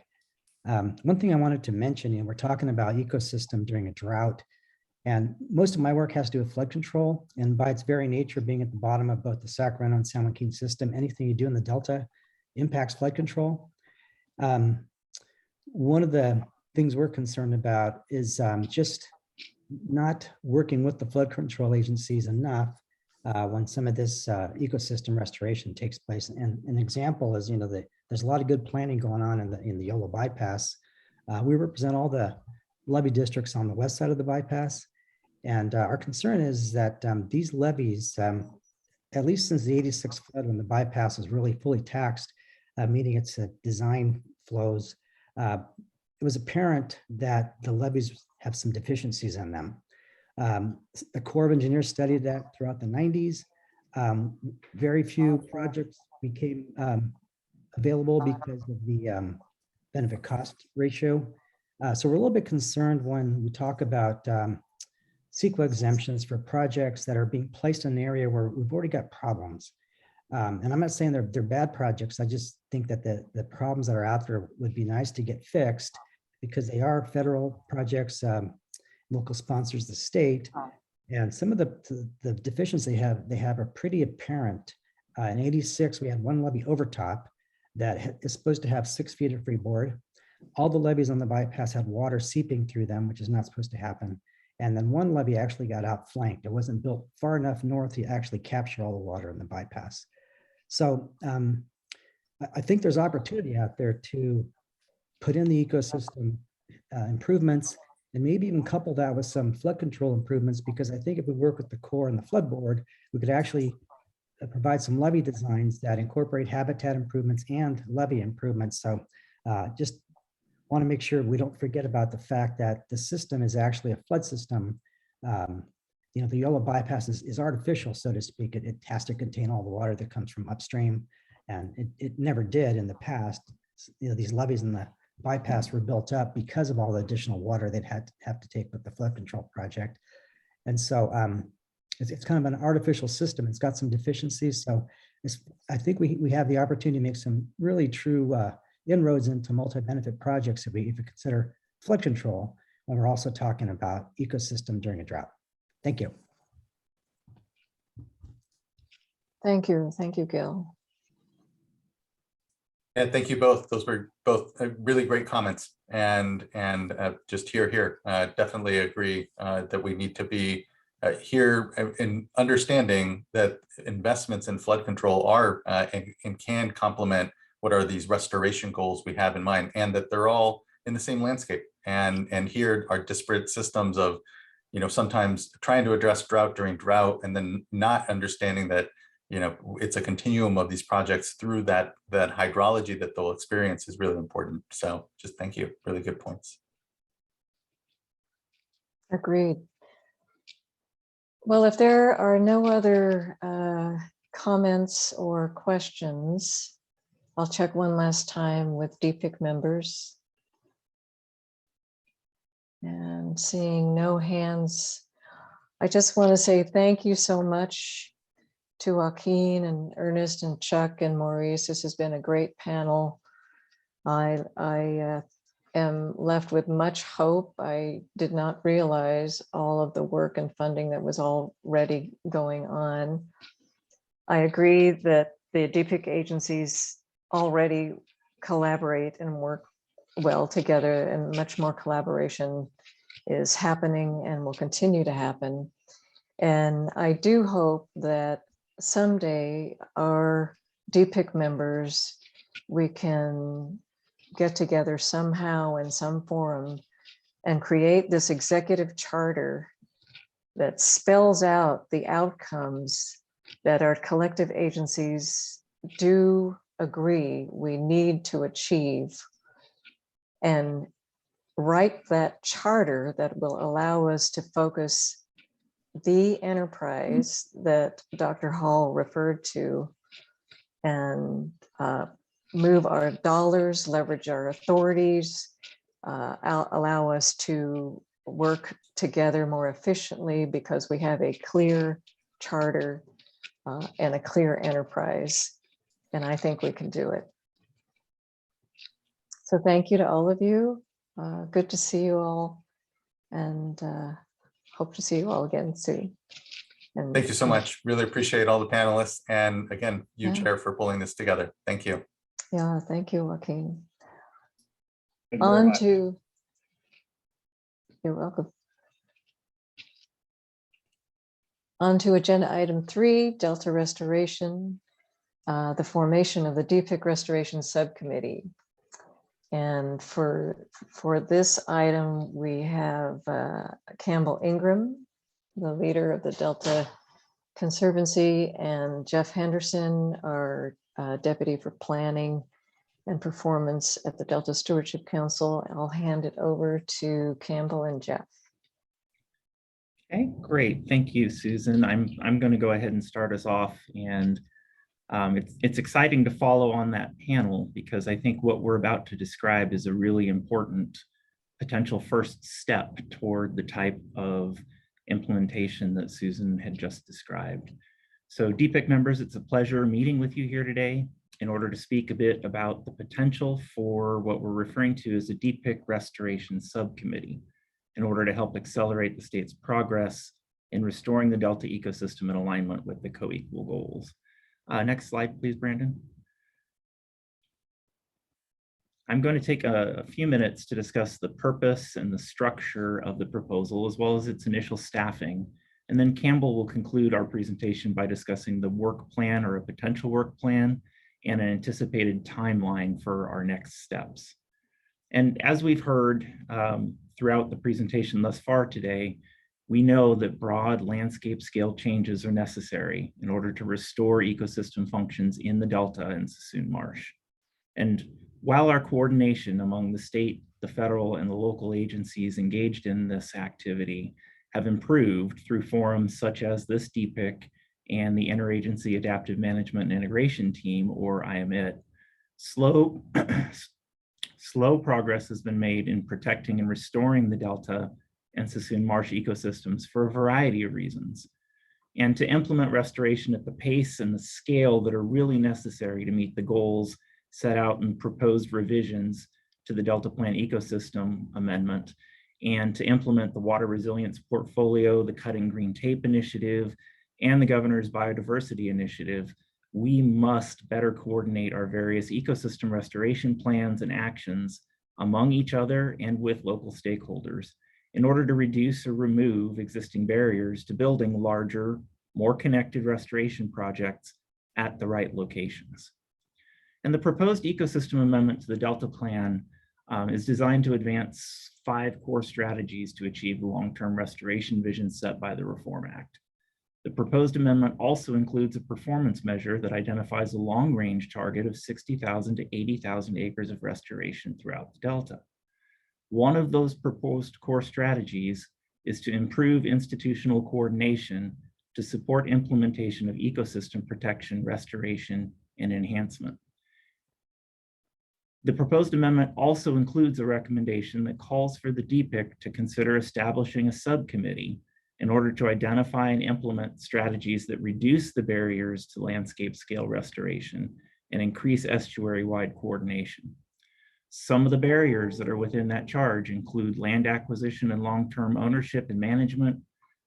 One thing I wanted to mention, we're talking about ecosystem during a drought, and most of my work has to do with flood control, and by its very nature, being at the bottom of both the Sacramento and San Joaquin system, anything you do in the Delta impacts flood control. One of the things we're concerned about is just not working with the flood control agencies enough when some of this ecosystem restoration takes place. And an example is, there's a lot of good planning going on in the Yolo bypass. We represent all the levee districts on the west side of the bypass. And our concern is that these levees, at least since the 86 flood, when the bypass was really fully taxed, meaning its design flows, it was apparent that the levees have some deficiencies in them. The Corps of Engineers studied that throughout the 90s. Very few projects became available because of the benefit cost ratio. So we're a little bit concerned when we talk about CEQA exemptions for projects that are being placed in an area where we've already got problems. And I'm not saying they're bad projects. I just think that the problems that are out there would be nice to get fixed because they are federal projects, local sponsors, the state, and some of the deficiencies they have are pretty apparent. In 86, we had one levee overtop that is supposed to have 6 feet of freeboard. All the levees on the bypass had water seeping through them, which is not supposed to happen. And then one levee actually got outflanked. It wasn't built far enough north to actually capture all the water in the bypass. So I think there's opportunity out there to put in the ecosystem improvements and maybe even couple that with some flood control improvements, because I think if we work with the Corps and the flood board, we could actually provide some levee designs that incorporate habitat improvements and levee improvements. So just want to make sure we don't forget about the fact that the system is actually a flood system. The Yolo bypass is artificial, so to speak. It has to contain all the water that comes from upstream, and it never did in the past. These levees in the bypass were built up because of all the additional water they'd have to take with the flood control project. And so it's kind of an artificial system. It's got some deficiencies. So I think we have the opportunity to make some really true inroads into multi-benefit projects if we consider flood control when we're also talking about ecosystem during a drought. Thank you. Thank you. Thank you, Gil. And thank you both. Those were both really great comments. And just here, definitely agree that we need to be here in understanding that investments in flood control are and can complement what are these restoration goals we have in mind, and that they're all in the same landscape. And here are disparate systems of, sometimes trying to address drought during drought and then not understanding that, it's a continuum of these projects through that hydrology that they'll experience is really important. So just thank you. Really good points. Agreed. Well, if there are no other comments or questions, I'll check one last time with Deepik members. And seeing no hands, I just want to say thank you so much to Joaquin and Ernest and Chuck and Maurice. This has been a great panel. I am left with much hope. I did not realize all of the work and funding that was already going on. I agree that the DPIIC agencies already collaborate and work well together, and much more collaboration is happening and will continue to happen. And I do hope that someday our DPIIC members, we can get together somehow in some forum and create this executive charter that spells out the outcomes that our collective agencies do agree we need to achieve, and write that charter that will allow us to focus the enterprise that Dr. Hall referred to, and move our dollars, leverage our authorities, allow us to work together more efficiently because we have a clear charter and a clear enterprise. And I think we can do it. So thank you to all of you. Good to see you all, and hope to see you all again soon. And Thank you so much. Really appreciate all the panelists. And again, you, Yeah. Chair, for pulling this together. Thank you. Yeah, thank you, Joaquin. Thank you very On much. to, you're welcome. On to agenda item 3, Delta Restoration, the formation of the DPIIC Restoration Subcommittee. And for this item, we have Campbell Ingram, the leader of the Delta Conservancy, and Jeff Henderson, our deputy for planning and performance at the Delta Stewardship Council. I'll hand it over to Campbell and Jeff. Okay, great. Thank you, Susan. I'm going to go ahead and start us off, and it's exciting to follow on that panel because I think what we're about to describe is a really important potential first step toward the type of implementation that Susan had just described. So DPIIC members, it's a pleasure meeting with you here today in order to speak a bit about the potential for what we're referring to as a DPIIC Restoration Subcommittee in order to help accelerate the state's progress in restoring the Delta ecosystem in alignment with the co-equal goals. Next slide, please, Brandon. I'm going to take a few minutes to discuss the purpose and the structure of the proposal, as well as its initial staffing. And then Campbell will conclude our presentation by discussing the work plan or a potential work plan and an anticipated timeline for our next steps. And as we've heard throughout the presentation thus far today, we know that broad landscape scale changes are necessary in order to restore ecosystem functions in the Delta and Sassoon Marsh. And while our coordination among the state, the federal, and the local agencies engaged in this activity have improved through forums such as this DPIIC and the Interagency Adaptive Management and Integration Team, or IAMIT, slow progress has been made in protecting and restoring the Delta and Sassoon Marsh ecosystems for a variety of reasons, and to implement restoration at the pace and the scale that are really necessary to meet the goals set out in proposed revisions to the Delta Plan Ecosystem Amendment, and to implement the Water Resilience Portfolio, the Cutting Green Tape Initiative, and the Governor's Biodiversity Initiative. We must better coordinate our various ecosystem restoration plans and actions among each other and with local stakeholders in order to reduce or remove existing barriers to building larger, more connected restoration projects at the right locations. And the proposed ecosystem amendment to the Delta Plan is designed to advance 5 core strategies to achieve the long-term restoration vision set by the Reform Act. The proposed amendment also includes a performance measure that identifies a long-range target of 60,000 to 80,000 acres of restoration throughout the Delta. One of those proposed core strategies is to improve institutional coordination to support implementation of ecosystem protection, restoration, and enhancement. The proposed amendment also includes a recommendation that calls for the DPIIC to consider establishing a subcommittee in order to identify and implement strategies that reduce the barriers to landscape scale restoration and increase estuary-wide coordination. Some of the barriers that are within that charge include land acquisition and long-term ownership and management,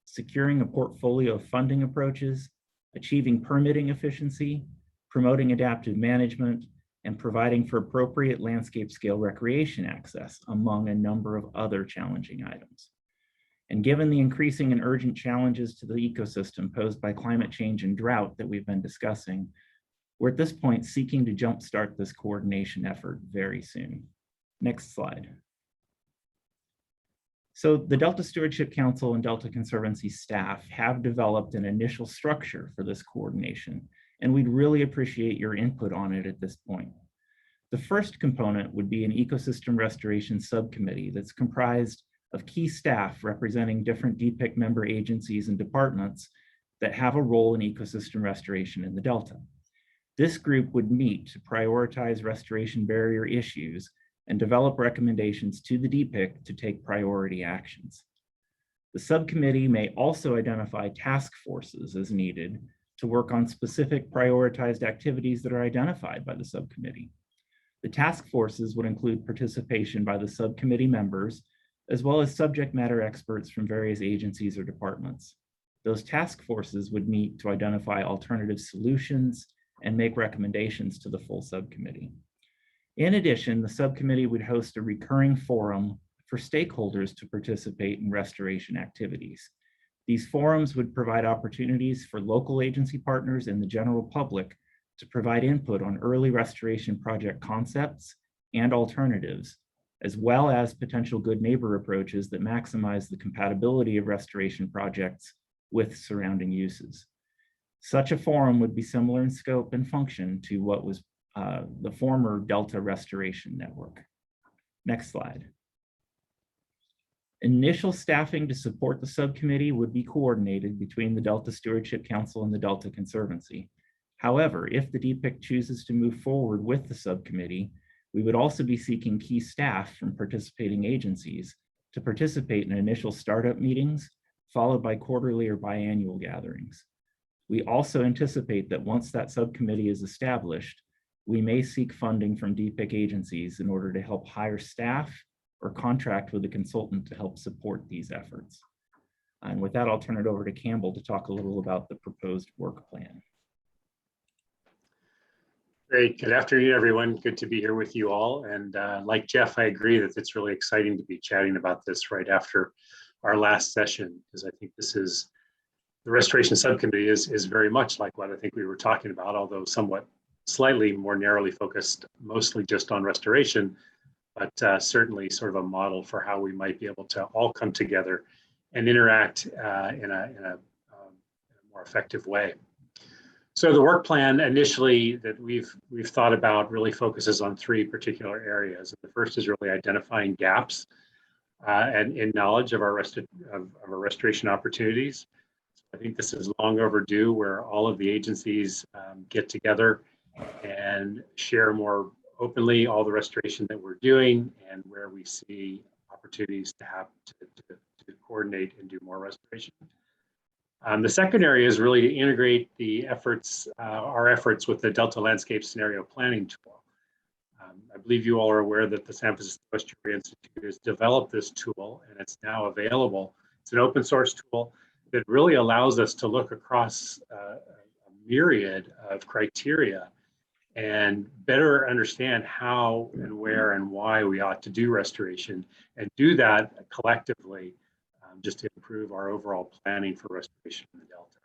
securing a portfolio of funding approaches, achieving permitting efficiency, promoting adaptive management, and providing for appropriate landscape scale recreation access, among a number of other challenging items. And given the increasing and urgent challenges to the ecosystem posed by climate change and drought that we've been discussing, we're at this point seeking to jumpstart this coordination effort very soon. Next slide. So the Delta Stewardship Council and Delta Conservancy staff have developed an initial structure for this coordination, and we'd really appreciate your input on it at this point. The first component would be an ecosystem restoration subcommittee that's comprised of key staff representing different DPIIC member agencies and departments that have a role in ecosystem restoration in the Delta. This group would meet to prioritize restoration barrier issues and develop recommendations to the DPIIC to take priority actions. The subcommittee may also identify task forces as needed to work on specific prioritized activities that are identified by the subcommittee. The task forces would include participation by the subcommittee members, as well as subject matter experts from various agencies or departments. Those task forces would meet to identify alternative solutions and make recommendations to the full subcommittee. In addition, the subcommittee would host a recurring forum for stakeholders to participate in restoration activities. These forums would provide opportunities for local agency partners and the general public to provide input on early restoration project concepts and alternatives, as well as potential good neighbor approaches that maximize the compatibility of restoration projects with surrounding uses. Such a forum would be similar in scope and function to what was the former Delta Restoration Network. Next slide. Initial staffing to support the subcommittee would be coordinated between the Delta Stewardship Council and the Delta Conservancy. However, if the DPIIC chooses to move forward with the subcommittee, we would also be seeking key staff from participating agencies to participate in initial startup meetings, followed by quarterly or biannual gatherings. We also anticipate that once that subcommittee is established, we may seek funding from DPIIC agencies in order to help hire staff or contract with a consultant to help support these efforts. And with that, I'll turn it over to Campbell to talk a little about the proposed work plan. Great. Good afternoon, everyone. Good to be here with you all. And like Jeff, I agree that it's really exciting to be chatting about this right after our last session, because I think this is, the Restoration Subcommittee is very much like what I think we were talking about, although somewhat slightly more narrowly focused, mostly just on restoration, but certainly sort of a model for how we might be able to all come together and interact in a more effective way. So the work plan initially that we've thought about really focuses on three particular areas. The first is really identifying gaps and in knowledge of our restoration opportunities. I think this is long overdue, where all of the agencies get together and share more openly all the restoration that we're doing and where we see opportunities to have to coordinate and do more restoration. The second area is really to integrate the efforts, our efforts with the Delta Landscape Scenario Planning tool. I believe you all are aware that the San Francisco Estuary Institute has developed this tool, and it's now available. It's an open source tool that really allows us to look across a myriad of criteria and better understand how and where and why we ought to do restoration, and do that collectively just to improve our overall planning for restoration in the Delta.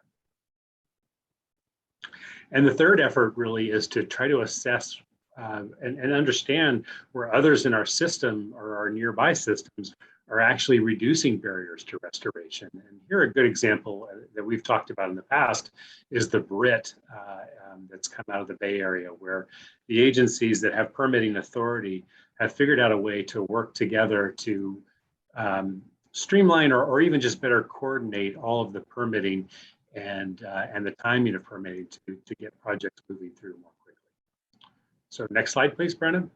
And the third effort really is to try to assess and understand where others in our system or our nearby systems are actually reducing barriers to restoration. And here a good example that we've talked about in the past is the BRIT that's come out of the Bay Area, where the agencies that have permitting authority have figured out a way to work together to streamline or even just better coordinate all of the permitting and the timing of permitting to get projects moving through more quickly. So next slide, please, Brennan.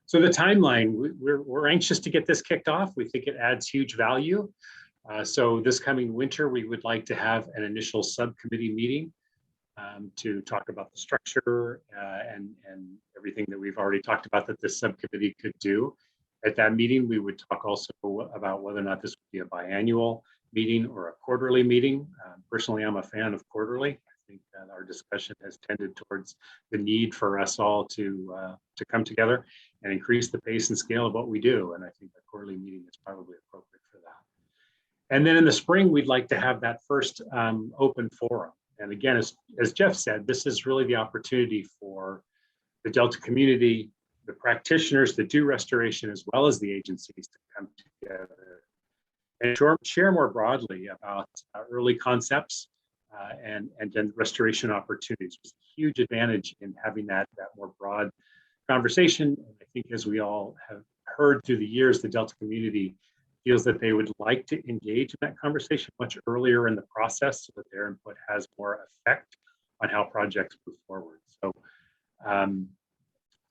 So the timeline, we're anxious to get this kicked off. We think it adds huge value. So this coming winter, we would like to have an initial subcommittee meeting to talk about the structure and everything that we've already talked about that this subcommittee could do. At that meeting, we would talk also about whether or not this would be a biannual meeting or a quarterly meeting. Personally, I'm a fan of quarterly. I think that our discussion has tended towards the need for us all to come together and increase the pace and scale of what we do. And I think a quarterly meeting is probably appropriate for that. And then in the spring, we'd like to have that first open forum. And again, as Jeff said, this is really the opportunity for the Delta community, the practitioners that do restoration, as well as the agencies, to come together and share more broadly about early concepts and then restoration opportunities. There's a huge advantage in having that more broad conversation. And I think, as we all have heard through the years, the Delta community feels that they would like to engage in that conversation much earlier in the process so that their input has more effect on how projects move forward.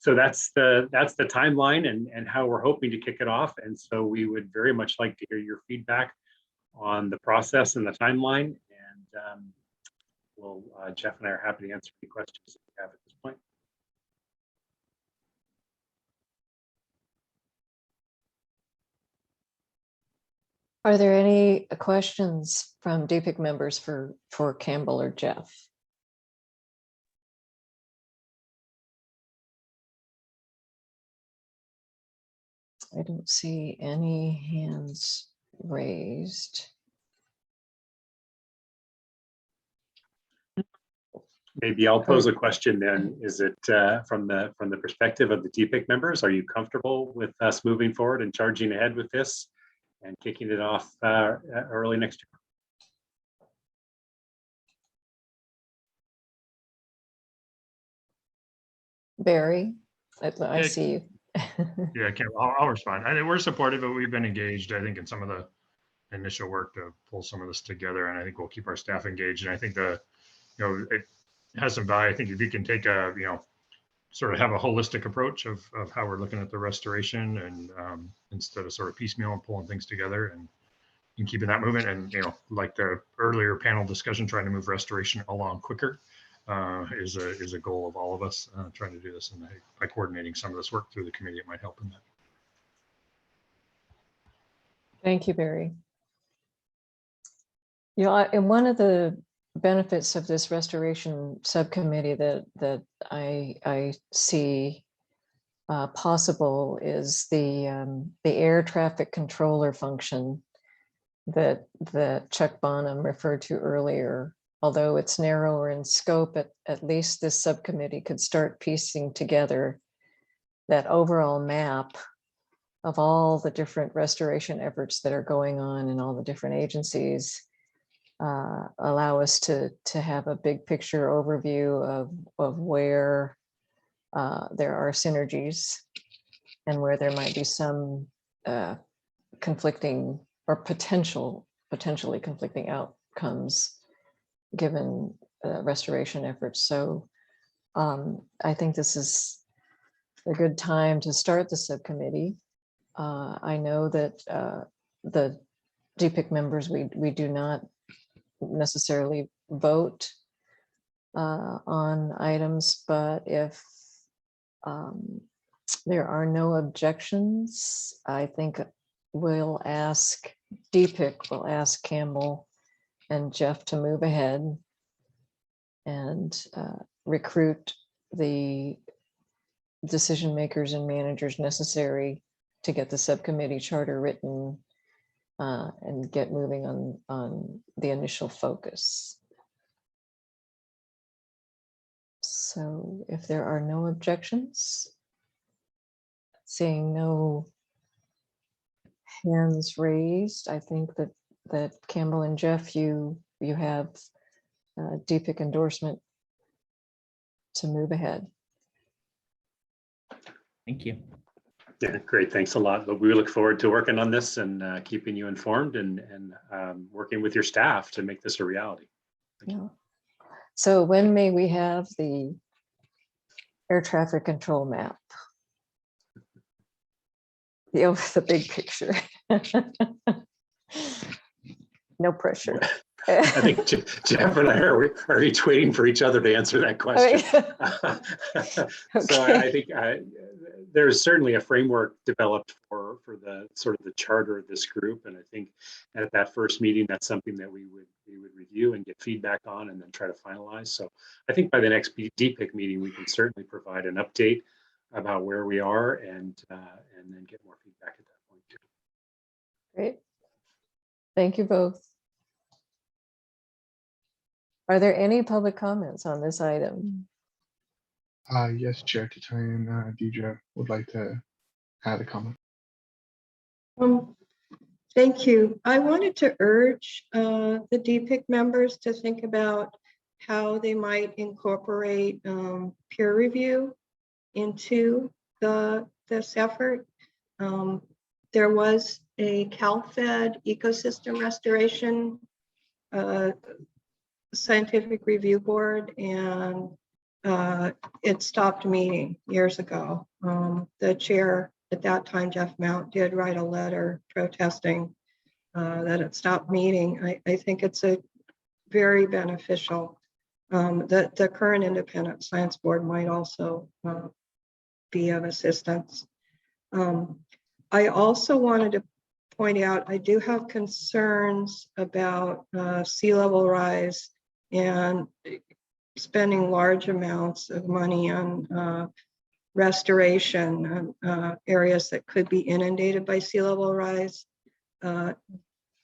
So that's the timeline and how we're hoping to kick it off. And so we would very much like to hear your feedback on the process and the timeline. And Jeff and I are happy to answer any questions that you have at this point. Are there any questions from DPIIC members for Campbell or Jeff? I don't see any hands raised. Maybe I'll pose a question then. Is it from the perspective of the DPIIC members, are you comfortable with us moving forward and charging ahead with this and kicking it off early next year? Barry, I see you. Yeah, I'll respond. I think we're supportive, but we've been engaged, I think, in some of the initial work to pull some of this together, and I think we'll keep our staff engaged. And I think it has some value. I think if you can take a, sort of have a holistic approach of how we're looking at the restoration, and instead of sort of piecemeal and pulling things together, and keeping that movement, and like the earlier panel discussion, trying to move restoration along quicker is a goal of all of us trying to do this, and by coordinating some of this work through the committee, it might help in that. Thank you, Barry. And one of the benefits of this restoration subcommittee that I see possible is the air traffic controller function that Chuck Bonham referred to earlier. Although it's narrower in scope, at least this subcommittee could start piecing together that overall map of all the different restoration efforts that are going on in all the different agencies. Allow us to have a big picture overview of where there are synergies and where there might be some conflicting or potentially conflicting outcomes given restoration efforts. So I think this is a good time to start the subcommittee. I know that the DPIIC members, we do not necessarily vote on items, but if there are no objections, I think we'll ask DPIIC, we'll ask Campbell and Jeff to move ahead and recruit the decision makers and managers necessary to get the subcommittee charter written and get moving on the initial focus. So if there are no objections, seeing no hands raised, I think that Campbell and Jeff, you have DPIIC endorsement to move ahead. Thank you. Yeah, great. Thanks a lot. But we look forward to working on this and keeping you informed and working with your staff to make this a reality. Yeah. So when may we have the air traffic control map? The big picture. No pressure. I think Jeff and I are each waiting for each other to answer that question. So I think there's certainly a framework developed for the sort of the charter of this group, and I think at that first meeting, that's something that we would review and get feedback on, and then try to finalize. So I think by the next DPIIC meeting, we can certainly provide an update about where we are, and then get more feedback at that point too. Great. Thank you both. Are there any public comments on this item? Yes, Chair Tanya and Deidre would like to add a comment. Thank you. I wanted to urge the DPIIC members to think about how they might incorporate peer review into this effort. There was a CalFed ecosystem restoration scientific review board, and it stopped meeting years ago. The chair at that time, Jeff Mount, did write a letter protesting that it stopped meeting. I think it's a very beneficial. The current independent science board might also be of assistance. I also wanted to point out, I do have concerns about sea level rise and spending large amounts of money on restoration areas that could be inundated by sea level rise.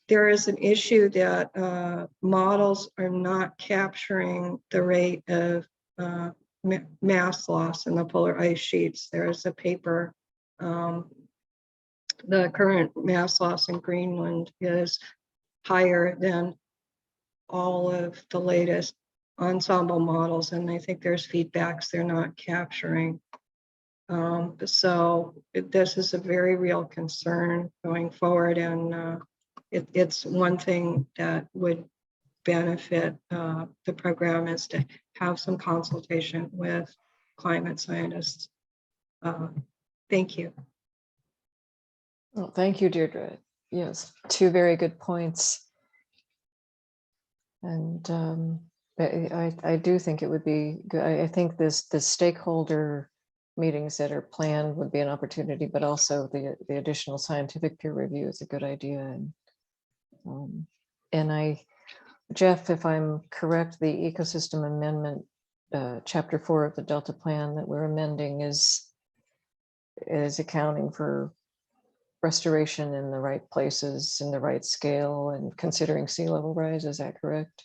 there is an issue that models are not capturing the rate of mass loss in the polar ice sheets. There is a paper, the current mass loss in Greenland is higher than all of the latest ensemble models, and I think there's feedbacks they're not capturing. So this is a very real concern going forward, and it's one thing that would benefit the program is to have some consultation with climate scientists. Thank you. Well, thank you, Deirdre. Yes, two very good points. And I do think it would be good. I think the stakeholder meetings that are planned would be an opportunity, but also the additional scientific peer review is a good idea. And Jeff, if I'm correct, the ecosystem amendment, chapter 4 of the Delta plan that we're amending is accounting for restoration in the right places, in the right scale, and considering sea level rise. Is that correct?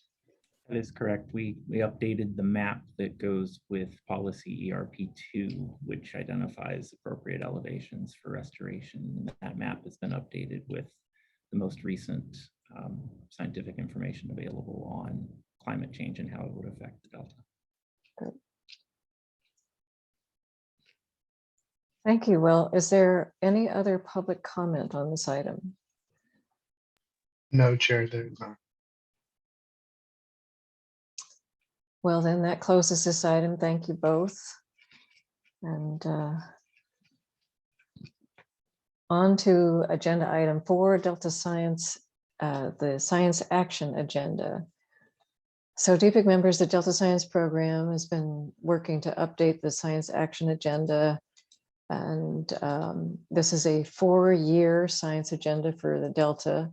That is correct. We updated the map that goes with policy ERP2, which identifies appropriate elevations for restoration. And that map has been updated with the most recent scientific information available on climate change and how it would affect the Delta. Good. Thank you. Well, is there any other public comment on this item? No, Chair, there's not. Well, then that closes this item. Thank you both. And on to agenda item 4, Delta Science, the Science Action Agenda. So Deepik members, the Delta Science Program has been working to update the Science Action Agenda. And this is a 4-year science agenda for the Delta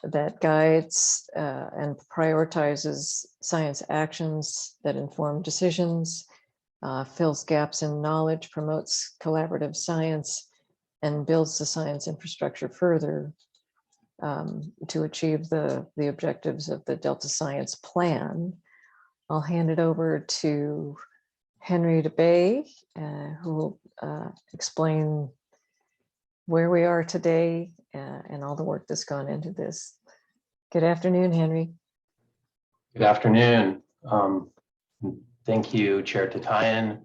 that guides and prioritizes science actions that inform decisions, fills gaps in knowledge, promotes collaborative science, and builds the science infrastructure further to achieve the objectives of the Delta Science Plan. I'll hand it over to Henry DeBay, who will explain where we are today and all the work that's gone into this. Good afternoon, Henry. Good afternoon. Thank you, Chair Tatayan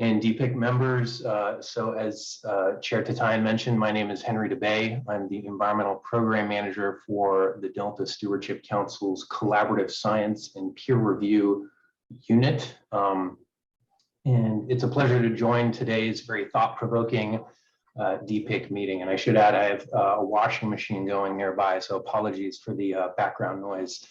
and DPIIC members. So as Chair Tatayan mentioned, my name is Henry DeBay. I'm the Environmental Program Manager for the Delta Stewardship Council's Collaborative Science and Peer Review Unit. And it's a pleasure to join today's very thought-provoking DPIIC meeting. And I should add, I have a washing machine going nearby, so apologies for the background noise.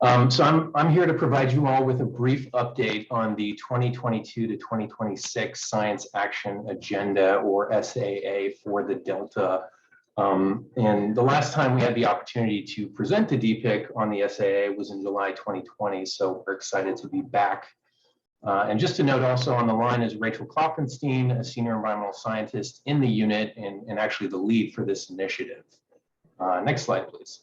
So I'm here to provide you all with a brief update on the 2022 to 2026 Science Action Agenda, or SAA, for the Delta. And the last time we had the opportunity to present to DPIIC on the SAA was in July 2020, so we're excited to be back. And just to note, also on the line is Rachel Klopfenstein, a senior environmental scientist in the unit and actually the lead for this initiative. Next slide, please.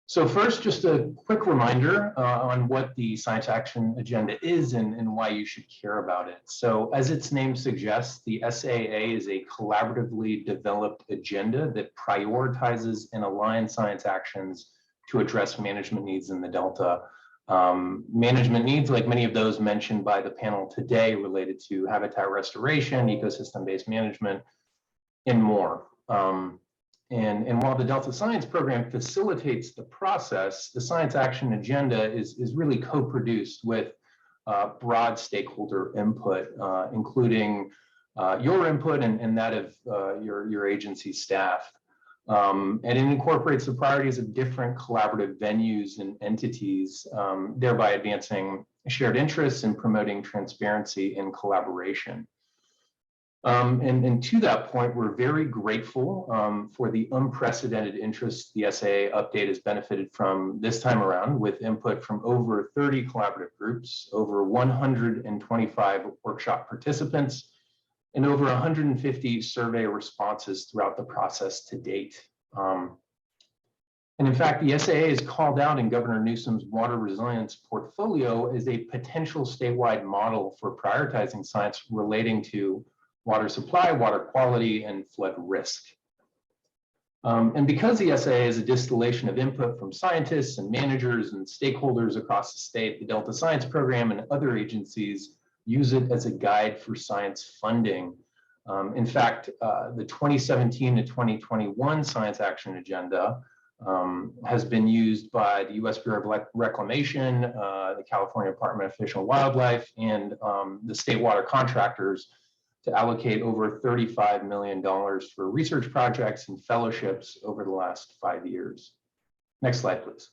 So first, just a quick reminder on what the Science Action Agenda is and why you should care about it. So as its name suggests, the SAA is a collaboratively developed agenda that prioritizes and aligns science actions to address management needs in the Delta. Management needs, like many of those mentioned by the panel today, related to habitat restoration, ecosystem-based management, and more. And while the Delta Science Program facilitates the process, the Science Action Agenda is really co-produced with broad stakeholder input, including your input and that of your agency staff. And it incorporates the priorities of different collaborative venues and entities, thereby advancing shared interests and promoting transparency and collaboration. And to that point, we're very grateful for the unprecedented interest the SAA update has benefited from this time around, with input from over 30 collaborative groups, over 125 workshop participants, and over 150 survey responses throughout the process to date. And in fact, the SAA is called out in Governor Newsom's water resilience portfolio as a potential statewide model for prioritizing science relating to water supply, water quality, and flood risk. And because the SAA is a distillation of input from scientists and managers and stakeholders across the state, the Delta Science Program and other agencies use it as a guide for science funding. In fact, the 2017 to 2021 Science Action Agenda has been used by the U.S. Bureau of Reclamation, the California Department of Fish and Wildlife, and the state water contractors to allocate over $35 million for research projects and fellowships over the last 5 years. Next slide, please.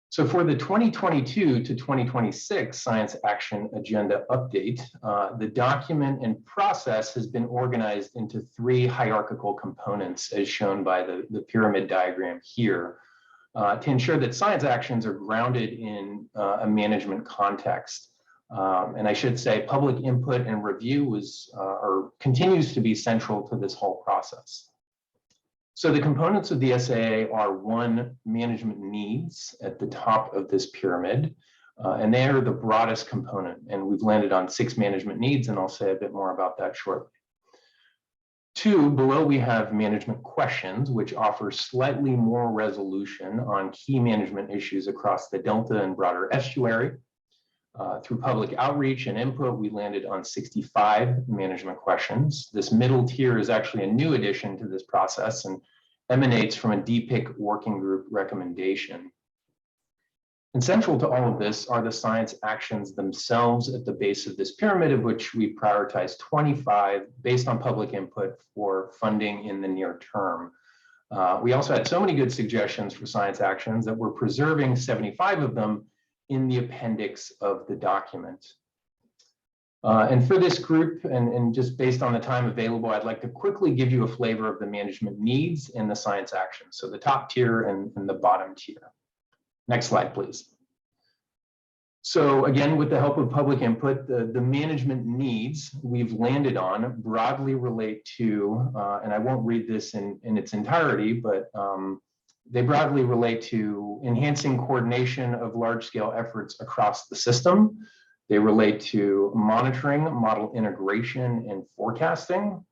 So for the 2022 to 2026 Science Action Agenda update, the document and process has been organized into 3 hierarchical components as shown by the pyramid diagram here to ensure that science actions are grounded in a management context. And I should say public input and review was or continues to be central to this whole process. So the components of the SAA are 1, management needs at the top of this pyramid, and they are the broadest component. And we've landed on 6 management needs, and I'll say a bit more about that shortly. 2, below we have management questions, which offer slightly more resolution on key management issues across the Delta and broader estuary. Through public outreach and input, we landed on 65 management questions. This middle tier is actually a new addition to this process and emanates from a DPIIC working group recommendation. And central to all of this are the science actions themselves at the base of this pyramid, of which we prioritize 25 based on public input for funding in the near term. We also had so many good suggestions for science actions that we're preserving 75 of them in the appendix of the document. And for this group, and just based on the time available, I'd like to quickly give you a flavor of the management needs and the science actions. So the top tier and the bottom tier. Next slide, please. So again, with the help of public input, the management needs we've landed on broadly relate to, and I won't read this in its entirety, but they broadly relate to enhancing coordination of large-scale efforts across the system. They relate to monitoring, model integration, and forecasting,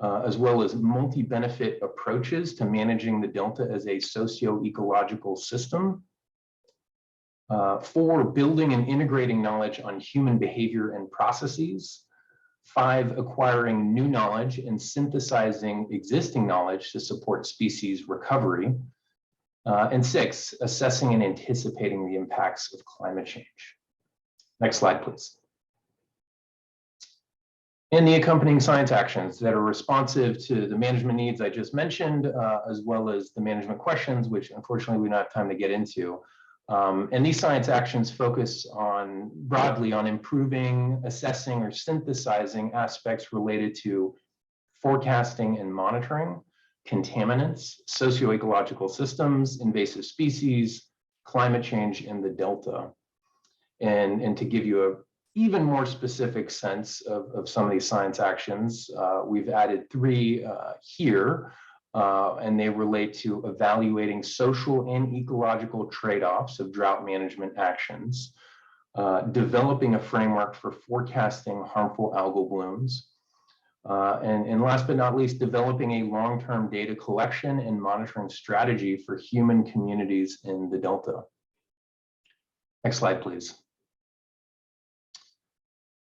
as well as multi-benefit approaches to managing the Delta as a socio-ecological system. 4, building and integrating knowledge on human behavior and processes. 5, acquiring new knowledge and synthesizing existing knowledge to support species recovery. And 6, assessing and anticipating the impacts of climate change. Next slide, please. And the accompanying science actions that are responsive to the management needs I just mentioned, as well as the management questions, which unfortunately we don't have time to get into. And these science actions focus on broadly on improving, assessing, or synthesizing aspects related to forecasting and monitoring, contaminants, socio-ecological systems, invasive species, climate change in the Delta. And to give you an even more specific sense of some of these science actions, we've added 3 here, and they relate to evaluating social and ecological trade-offs of drought management actions, developing a framework for forecasting harmful algal blooms, and last but not least, developing a long-term data collection and monitoring strategy for human communities in the Delta. Next slide, please.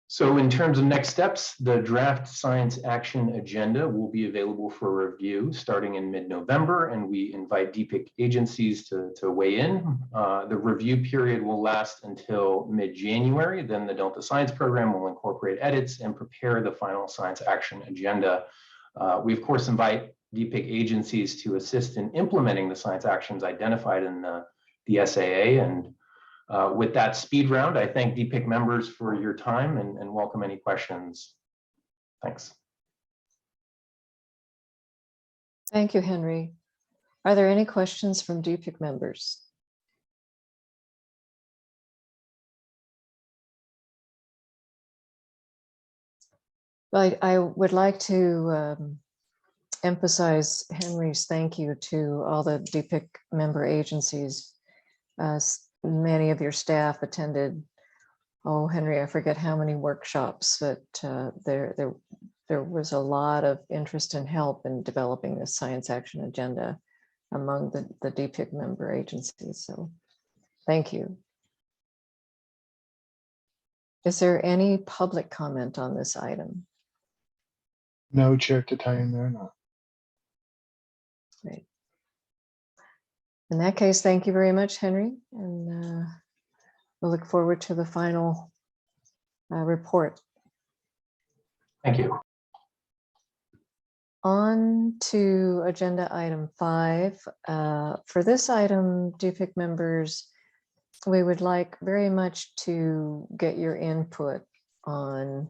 So in terms of next steps, the draft science action agenda will be available for review starting in mid-November, and we invite DPIIC agencies to weigh in. The review period will last until mid-January. Then the Delta Science Program will incorporate edits and prepare the final science action agenda. We, of course, invite DPIIC agencies to assist in implementing the science actions identified in the SAA. And with that speed round, I thank DPIIC members for your time and welcome any questions. Thanks. Thank you, Henry. Are there any questions from DPIIC members? I would like to emphasize Henry's thank you to all the DPIIC member agencies. Many of your staff attended, oh, Henry, I forget how many workshops, but there was a lot of interest and help in developing this science action agenda among the DPIIC member agencies. So thank you. Is there any public comment on this item? No, Chair Tatayan, there are not. Great. In that case, thank you very much, Henry, and we'll look forward to the final report. Thank you. On to agenda item 5. For this item, DPIIC members, we would like very much to get your input on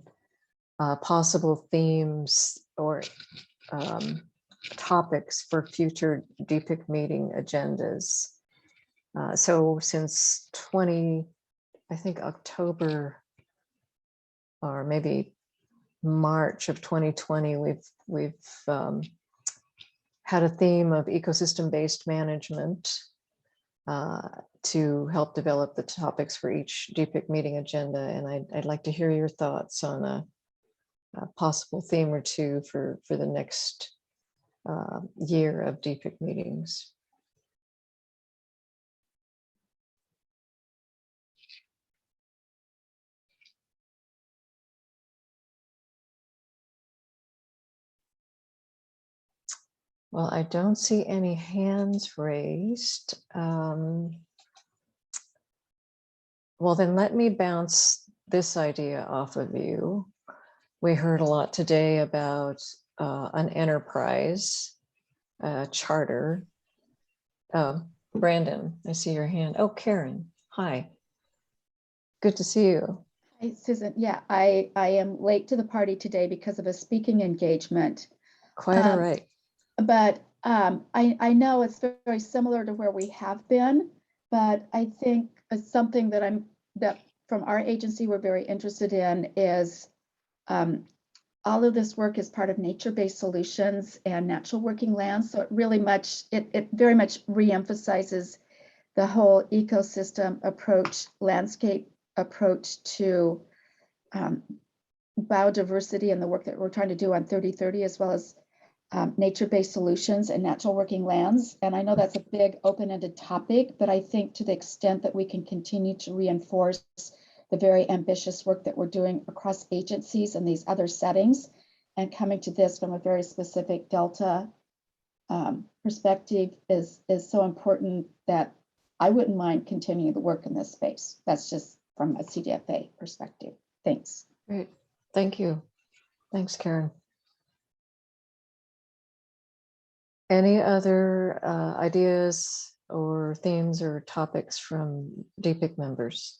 possible themes or topics for future DPIIC meeting agendas. So since I think October or maybe March of 2020, we've had a theme of ecosystem-based management to help develop the topics for each DPIIC meeting agenda. And I'd like to hear your thoughts on a possible theme or two for the next year of DPIIC meetings. Well, I don't see any hands raised. Well, then let me bounce this idea off of you. We heard a lot today about an enterprise charter. Brandon, I see your hand. Oh, Karen, hi. Good to see you. Hi, Susan. Yeah, I am late to the party today because of a speaking engagement. Quite all right. But I know it's very similar to where we have been, but I think it's something that from our agency we're very interested in is all of this work is part of nature-based solutions and natural working lands. So it very much reemphasizes the whole ecosystem approach, landscape approach to biodiversity and the work that we're trying to do on 3030, as well as nature-based solutions and natural working lands. And I know that's a big open-ended topic, but I think to the extent that we can continue to reinforce the very ambitious work that we're doing across agencies and these other settings, and coming to this from a very specific Delta perspective is so important that I wouldn't mind continuing the work in this space. That's just from a CDFA perspective. Thanks. Great. Thank you. Thanks, Karen. Any other ideas or themes or topics from DPIIC members?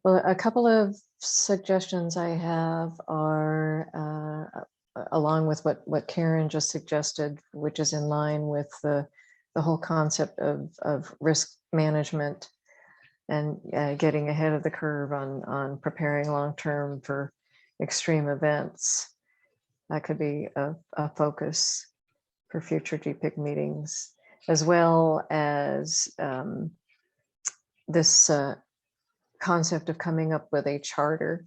Well, a couple of suggestions I have are along with what Karen just suggested, which is in line with the whole concept of risk management and getting ahead of the curve on preparing long-term for extreme events. That could be a focus for future DPIIC meetings, as well as this concept of coming up with a charter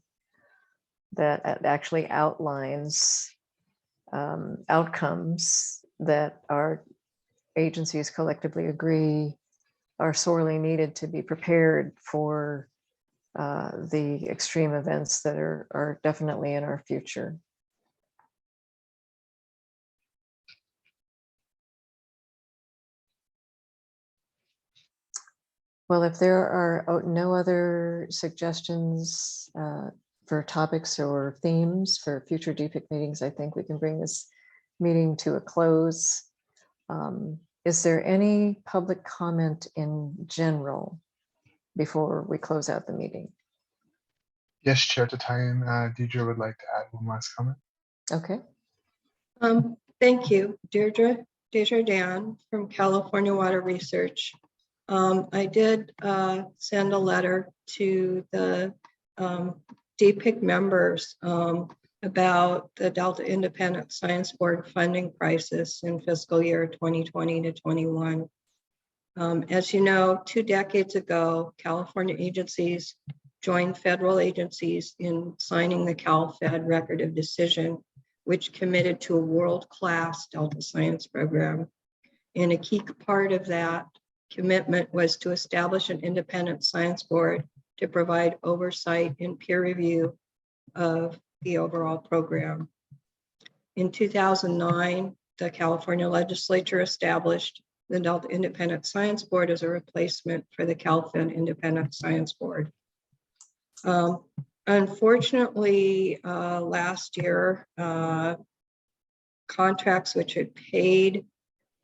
that actually outlines outcomes that our agencies collectively agree are sorely needed to be prepared for the extreme events that are definitely in our future. Well, if there are no other suggestions for topics or themes for future DPIIC meetings, I think we can bring this meeting to a close. Is there any public comment in general before we close out the meeting? Yes, Chair Tatayan, Deidre would like to add one last comment. Okay. Thank you, Deirdre. Desjardins from California Water Research. I did send a letter to the DPIIC members about the Delta Independent Science Board funding crisis in fiscal year 2020 to 21. As you know, 2 decades ago, California agencies joined federal agencies in signing the CalFed Record of Decision, which committed to a world-class Delta science program. And a key part of that commitment was to establish an independent science board to provide oversight and peer review of the overall program. In 2009, the California legislature established the Delta Independent Science Board as a replacement for the CalFed Independent Science Board. Unfortunately, last year, contracts which had paid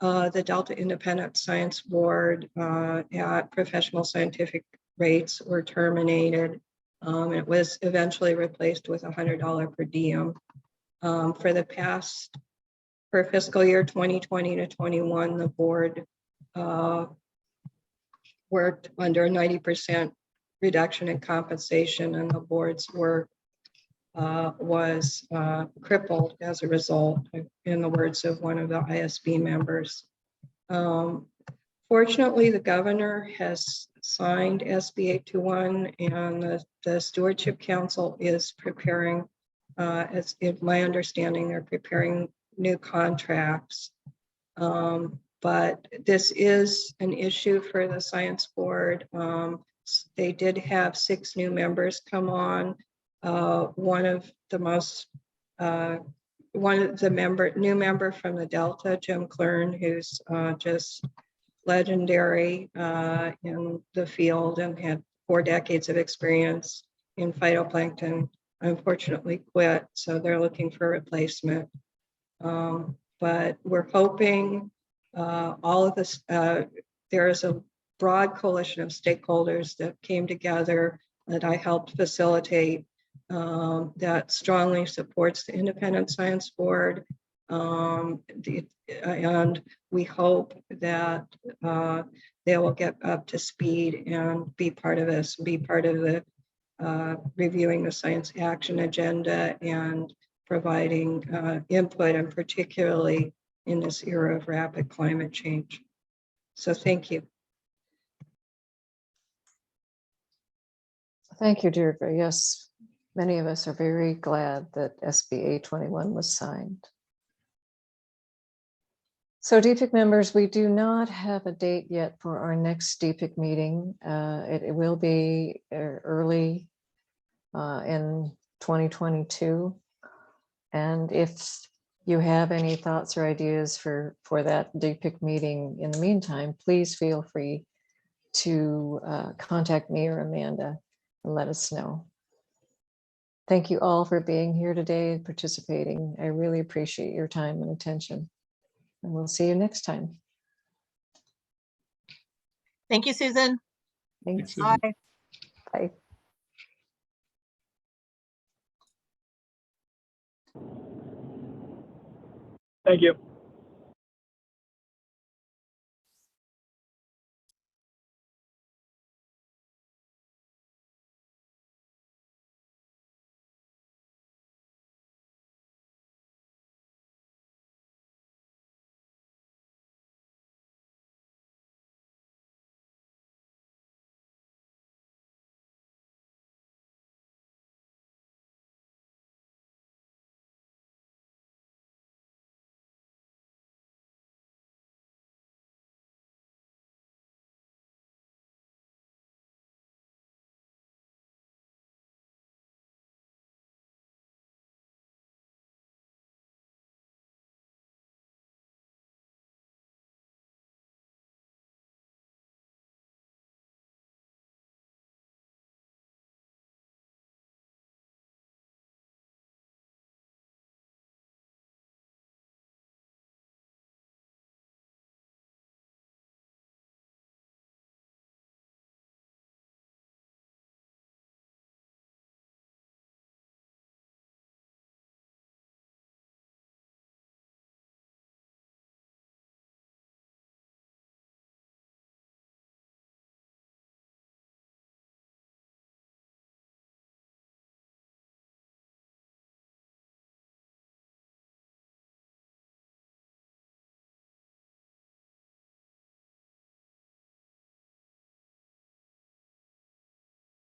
the Delta Independent Science Board at professional scientific rates were terminated. It was eventually replaced with $100 per diem. For fiscal year 2020 to 21, the board worked under a 90% reduction in compensation, and the board's work was crippled as a result, in the words of one of the ISB members. Fortunately, the governor has signed SB 821, and the Stewardship Council is preparing, as in my understanding, they're preparing new contracts. But this is an issue for the Science Board. They did have 6 new members come on. One of the new member from the Delta, Jim Klern, who's just legendary in the field and had 4 decades of experience in phytoplankton, unfortunately quit, so they're looking for a replacement. But we're hoping all of this, there is a broad coalition of stakeholders that came together that I helped facilitate that strongly supports the Independent Science Board. And we hope that they will get up to speed and be part of this, be part of the reviewing the science action agenda and providing input, and particularly in this era of rapid climate change. So thank you. Thank you, Deirdre. Yes, many of us are very glad that SB 821 was signed. So DPIIC members, we do not have a date yet for our next DPIIC meeting. It will be early in 2022. And if you have any thoughts or ideas for that DPIIC meeting in the meantime, please feel free to contact me or Amanda and let us know. Thank you all for being here today and participating. I really appreciate your time and attention. And we'll see you next time. Thank you, Susan. Thanks. Bye. Bye. Thank you.